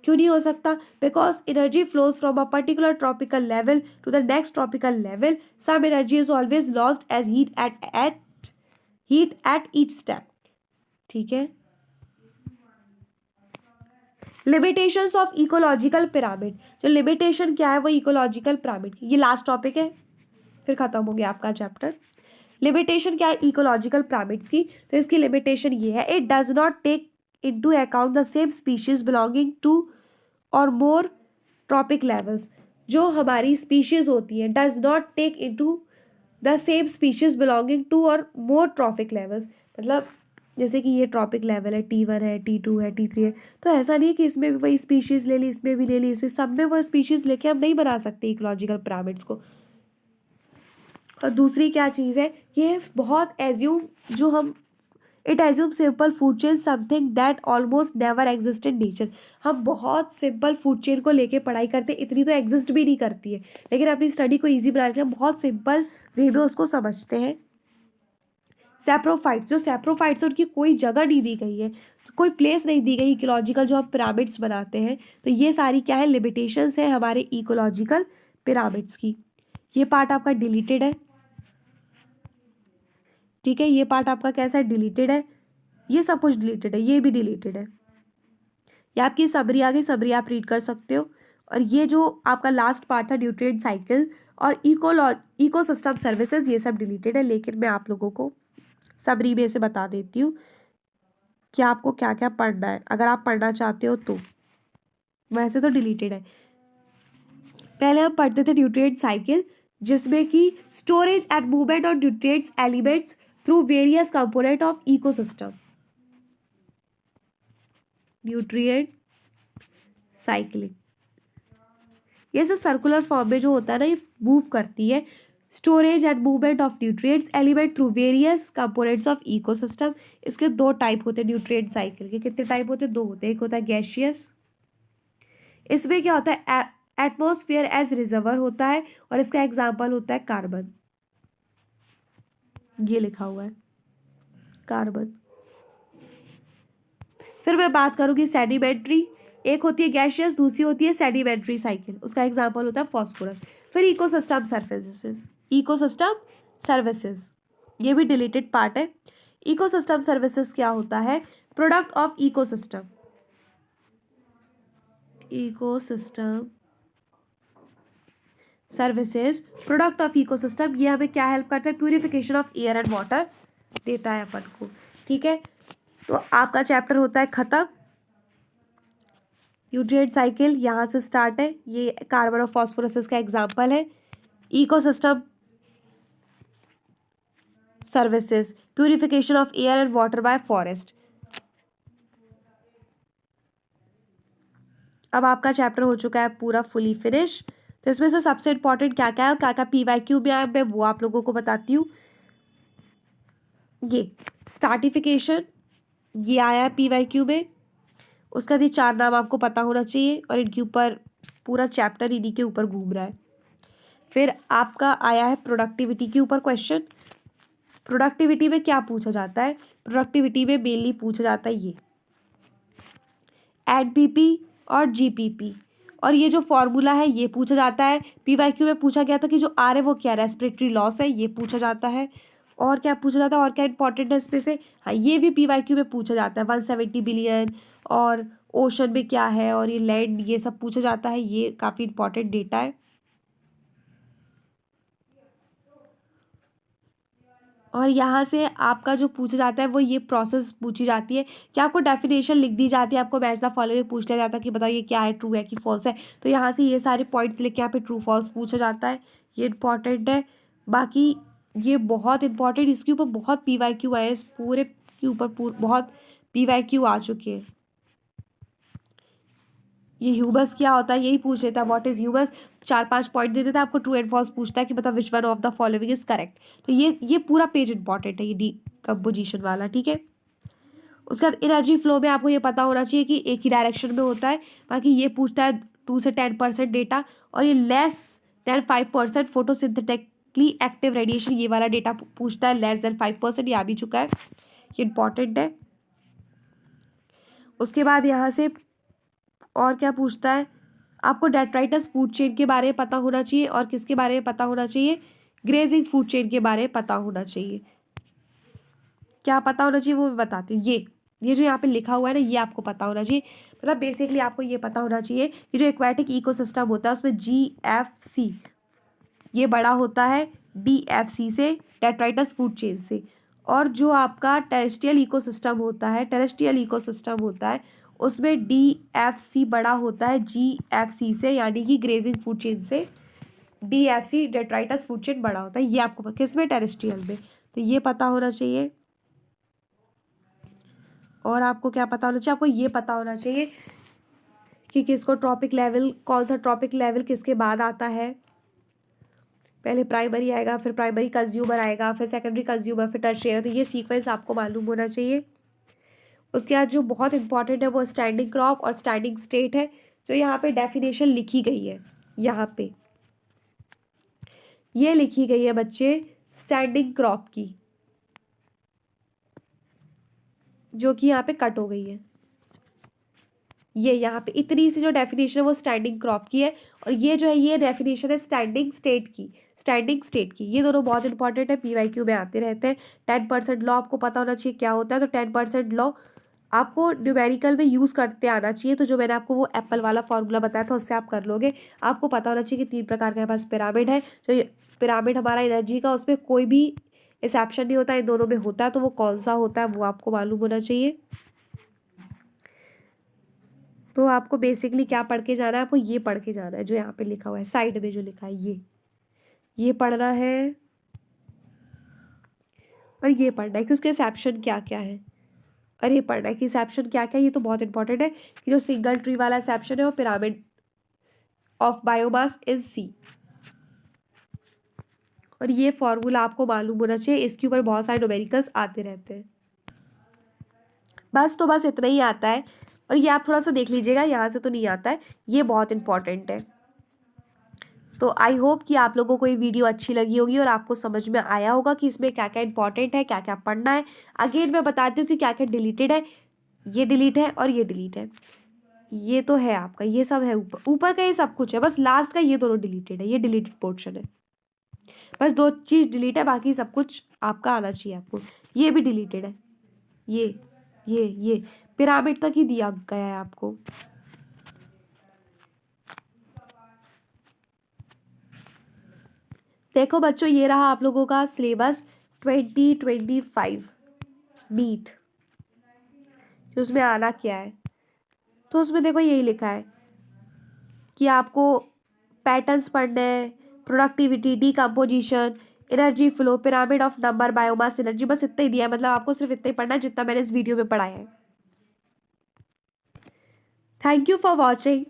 क्यों नहीं हो सकता? Because energy flows from a particular tropical level to the next tropical level. Some energy is always lost as heat at each step. ठीक है. Limitations of ecological pyramid. जो लिमिटेशन क्या है वो इकोलॉजिकल पिरामिड की. ये लास्ट टॉपिक है, फिर खत्म हो गया आपका चैप्टर. लिमिटेशन क्या है इकोलॉजिकल पिरामिड्स की? तो इसकी लिमिटेशन ये है, it does not take into account the same species belonging two or more trophic levels. जो हमारी स्पीशीज होती है does not take into the same species belonging two or more trophic levels. मतलब जैसे कि ये ट्रॉपिक लेवल है, T1 है, T2 है, T3 है, तो ऐसा नहीं है कि इसमें भी वही स्पीशीज़ ले ली, इसमें भी ले ली, इसमें सब में वो स्पीशीज़ लेके हम नहीं बना सकते इकोलॉजिकल पिरामिड्स को. और दूसरी क्या चीज़ है, ये बहुत एज्यूम जो हम it assume simple food chain something that almost never exist in nature. हम बहुत सिंपल फूड चेन को लेके पढ़ाई करते, इतनी तो एग्जिस्ट भी नहीं करती है, लेकिन अपनी स्टडी को ईजी बनाने के लिए बहुत सिंपल वे में उसको समझते हैं. सैप्रोफाइट्स, जो सैप्रोफाइट्स उनकी कोई जगह नहीं दी गई है, कोई प्लेस नहीं दी गई इकोलॉजिकल जो हम पिरामिड्स बनाते हैं. तो ये सारी क्या है, लिमिटेशंस है हमारे इकोलॉजिकल पिरामिड्स की. ये पार्ट आपका डिलीटेड है, ठीक है. ये पार्ट आपका कैसा है, डिलीटेड है. ये सब कुछ डिलीटेड है, ये भी डिलीटेड है. ये आपकी समरी आ गई, समरी आप रीड कर सकते हो. और ये जो आपका लास्ट पार्ट था न्यूट्रिएंट साइकिल और इकोसिस्टम सर्विसेज, ये सब डिलीटेड है. लेकिन मैं आप लोगों को समरी में से बता देती हूँ कि आपको क्या क्या पढ़ना है अगर आप पढ़ना चाहते हो तो. वैसे तो डिलीटेड है. पहले हम पढ़ते थे न्यूट्रिएंट साइकिल, जिसमें कि storage and movement of nutrients elements through various component of ecosystem. Nutrient cycling ये सब सर्कुलर फॉर्म में जो होता है ना, ये मूव करती है. Storage and movement of nutrients element through various components of ecosystem. इसके दो टाइप होते हैं न्यूट्रिएंट साइकिल के. कितने टाइप होते हैं? दो होते हैं. एक होता है गैसियस, इसमें क्या होता है, एटमॉस्फेयर एज रिजर्वर होता है, और इसका एग्जाम्पल होता है कार्बन. ये लिखा हुआ है कार्बन. फिर मैं बात करूंगी सेडिमेंट्री. एक होती है गैसियस, दूसरी होती है सेडिमेंट्री साइकिल. उसका एग्जाम्पल होता है फॉस्फोरस. फिर इकोसिस्टम सर्विसेज. इकोसिस्टम सर्विसेज ये भी डिलीटेड पार्ट है. इकोसिस्टम सर्विसेज क्या होता है, product of ecosystem. Ecosystem services product of ecosystem. ये हमें क्या हेल्प करता है, purification of air and water देता है अपन को. ठीक है, तो आपका चैप्टर होता है खत्म. न्यूट्रिएंट साइकिल यहाँ से स्टार्ट है. ये कार्बन और फॉस्फोरस का एग्जाम्पल है. Ecosystem services, purification of air and water bye forest. अब आपका चैप्टर हो चुका है पूरा फुली फिनिश। तो इसमें से सबसे इंपॉर्टेंट क्या क्या है, क्या क्या PYQ में आया, मैं वो आप लोगों को बताती हूँ। ये स्टार्टिफिकेशन, ये आया है PYQ में। उसका ये 4 नाम आपको पता होना चाहिए और इनके ऊपर पूरा चैप्टर इन्हीं के ऊपर घूम रहा है। फिर आपका आया है प्रोडक्टिविटी के ऊपर क्वेश्चन। प्रोडक्टिविटी में क्या पूछा जाता है, प्रोडक्टिविटी में मेनली पूछा जाता है ये NPP और GPP, और ये जो फॉर्मूला है ये पूछा जाता है। PYQ में पूछा गया था कि जो R है वो क्या, रेस्पिरेटरी लॉस है, ये पूछा जाता है। और क्या पूछा जाता है, और क्या इंपॉर्टेंट है इसमें से, हाँ ये भी PYQ में पूछा जाता है, 170 बिलियन, और ओशन में क्या है, और ये लैंड, ये सब पूछा जाता है। ये काफ़ी इंपॉर्टेंट डेटा है। और यहाँ से आपका जो पूछा जाता है वो ये प्रोसेस पूछी जाती है कि आपको डेफिनेशन लिख दी जाती है, आपको मैच द फॉलोइंग पूछ लिया जाता है कि बताओ ये क्या है, ट्रू है कि फॉल्स है। तो यहाँ से ये सारे पॉइंट्स लिख के यहाँ पे ट्रू फॉल्स पूछा जाता है, ये इंपॉर्टेंट है। बाकी ये बहुत इंपॉर्टेंट, इसके ऊपर बहुत PYQ आए हैं, इस पूरे के ऊपर बहुत PYQ आ चुके हैं। ये ह्यूमस क्या होता है यही पूछ लेता है, व्हाट इज ह्यूमस, 4-5 पॉइंट दे देता है आपको, ट्रू एंड फॉल्स पूछता है कि मतलब which one of the following is correct. तो ये पूरा पेज इंपॉर्टेंट है, ये डीकम्पोजिशन वाला, ठीक है। उसके बाद एनर्जी फ्लो में आपको ये पता होना चाहिए कि एक ही डायरेक्शन में होता है। बाकी ये पूछता है 2 से 10% डेटा, और ये less than 5% photosynthetically active radiation, ये वाला डेटा पूछता है, लेस देन 5%, ये आ भी चुका है, ये इंपॉर्टेंट है। उसके बाद यहाँ से और क्या पूछता है, आपको डेट्राइटस फूड चेन के बारे में पता होना चाहिए, और किसके बारे में पता होना चाहिए, ग्रेजिंग फूड चेन के बारे में पता होना चाहिए। क्या पता होना चाहिए वो मैं बताती हूँ। ये जो यहाँ पे लिखा हुआ है ना, ये आपको पता होना चाहिए। मतलब बेसिकली आपको ये पता होना चाहिए कि जो एक्वेटिक इकोसिस्टम होता है उसमें GFC ये बड़ा होता है DFC से, डेट्राइटस फूड चेन से। और जो आपका टेरेस्ट्रियल इकोसिस्टम होता है उसमें DFC बड़ा होता है GFC से, यानी कि ग्रेजिंग फूड चेन से DFC डेट्राइटस फूड चेन बड़ा होता है। ये आपको किसमें, टेरेस्ट्रियल में, तो ये पता होना चाहिए। और आपको क्या पता होना चाहिए, आपको ये पता होना चाहिए कि किसको ट्रॉपिक लेवल, कौन सा ट्रॉपिक लेवल किसके बाद आता है। पहले प्राइमरी आएगा, फिर प्राइमरी कंज्यूमर आएगा, फिर सेकेंडरी कंज्यूमर, फिर टर्शियरी, तो ये सीक्वेंस आपको मालूम होना चाहिए। उसके बाद जो बहुत इंपॉर्टेंट है वो स्टैंडिंग क्रॉप और स्टैंडिंग स्टेट है, जो यहाँ पे डेफिनेशन लिखी गई है, यहाँ पे ये लिखी गई है बच्चे स्टैंडिंग क्रॉप की, जो कि यहाँ पे कट हो गई है। ये यहाँ पे इतनी सी जो डेफिनेशन है वो स्टैंडिंग क्रॉप की है, और ये जो है ये डेफिनेशन है स्टैंडिंग स्टेट की। ये दोनों बहुत इंपॉर्टेंट है, PYQ में आते रहते हैं। 10% लॉ आपको पता होना चाहिए क्या होता है, तो 10% लॉ आपको न्यूमेरिकल में यूज़ करते आना चाहिए। तो जो मैंने आपको वो एप्पल वाला फॉर्मूला बताया था उससे आप कर लोगे। आपको पता होना चाहिए कि 3 प्रकार के पास पिरामिड है, जो पिरामिड हमारा एनर्जी का, उसमें कोई भी एक्सेप्शन नहीं होता, इन दोनों में होता है, तो वो कौन सा होता है वो आपको मालूम होना चाहिए। तो आपको बेसिकली क्या पढ़ के जाना है, आपको ये पढ़ के जाना है जो यहाँ पे लिखा हुआ है साइड में, जो लिखा है ये पढ़ना है, और ये पढ़ना है कि उसके एक्सेप्शन क्या क्या है, और ये पढ़ना है कि एक्सेप्शन क्या क्या है। ये तो बहुत इंपॉर्टेंट है कि जो सिंगल ट्री वाला एक्सेप्शन है वो pyramid of biomass is C, और ये फॉर्मूला आपको मालूम होना चाहिए। इसके ऊपर बहुत सारे न्यूमेरिकल्स आते रहते हैं। बस इतना ही आता है, और ये आप थोड़ा सा देख लीजिएगा, यहाँ से तो नहीं आता है, ये बहुत इंपॉर्टेंट है। तो आई होप कि आप लोगों को ये वीडियो अच्छी लगी होगी और आपको समझ में आया होगा कि इसमें क्या क्या इंपॉर्टेंट है, क्या क्या पढ़ना है। अगेन मैं बताती हूँ कि क्या क्या डिलीटेड है, ये डिलीट है और ये डिलीट है, ये तो है आपका, ये सब है ऊपर का, ये सब कुछ है, बस लास्ट का ये दोनों डिलीटेड है, ये डिलीटेड पोर्शन है। बस 2 चीज़ डिलीट है, बाकी सब कुछ आपका आना चाहिए आपको। ये भी डिलीटेड है, ये पिरामिड तक ही दिया गया है आपको। देखो बच्चों, ये रहा आप लोगों का सिलेबस 2025 नीट, उसमें आना क्या है। तो उसमें देखो यही लिखा है कि आपको पैटर्न्स पढ़ने हैं, productivity, decomposition, energy flow, pyramid of number, biomass energy, बस इतना ही दिया है, मतलब आपको सिर्फ इतना ही पढ़ना है जितना मैंने इस वीडियो में पढ़ाया है। Thank you for watching.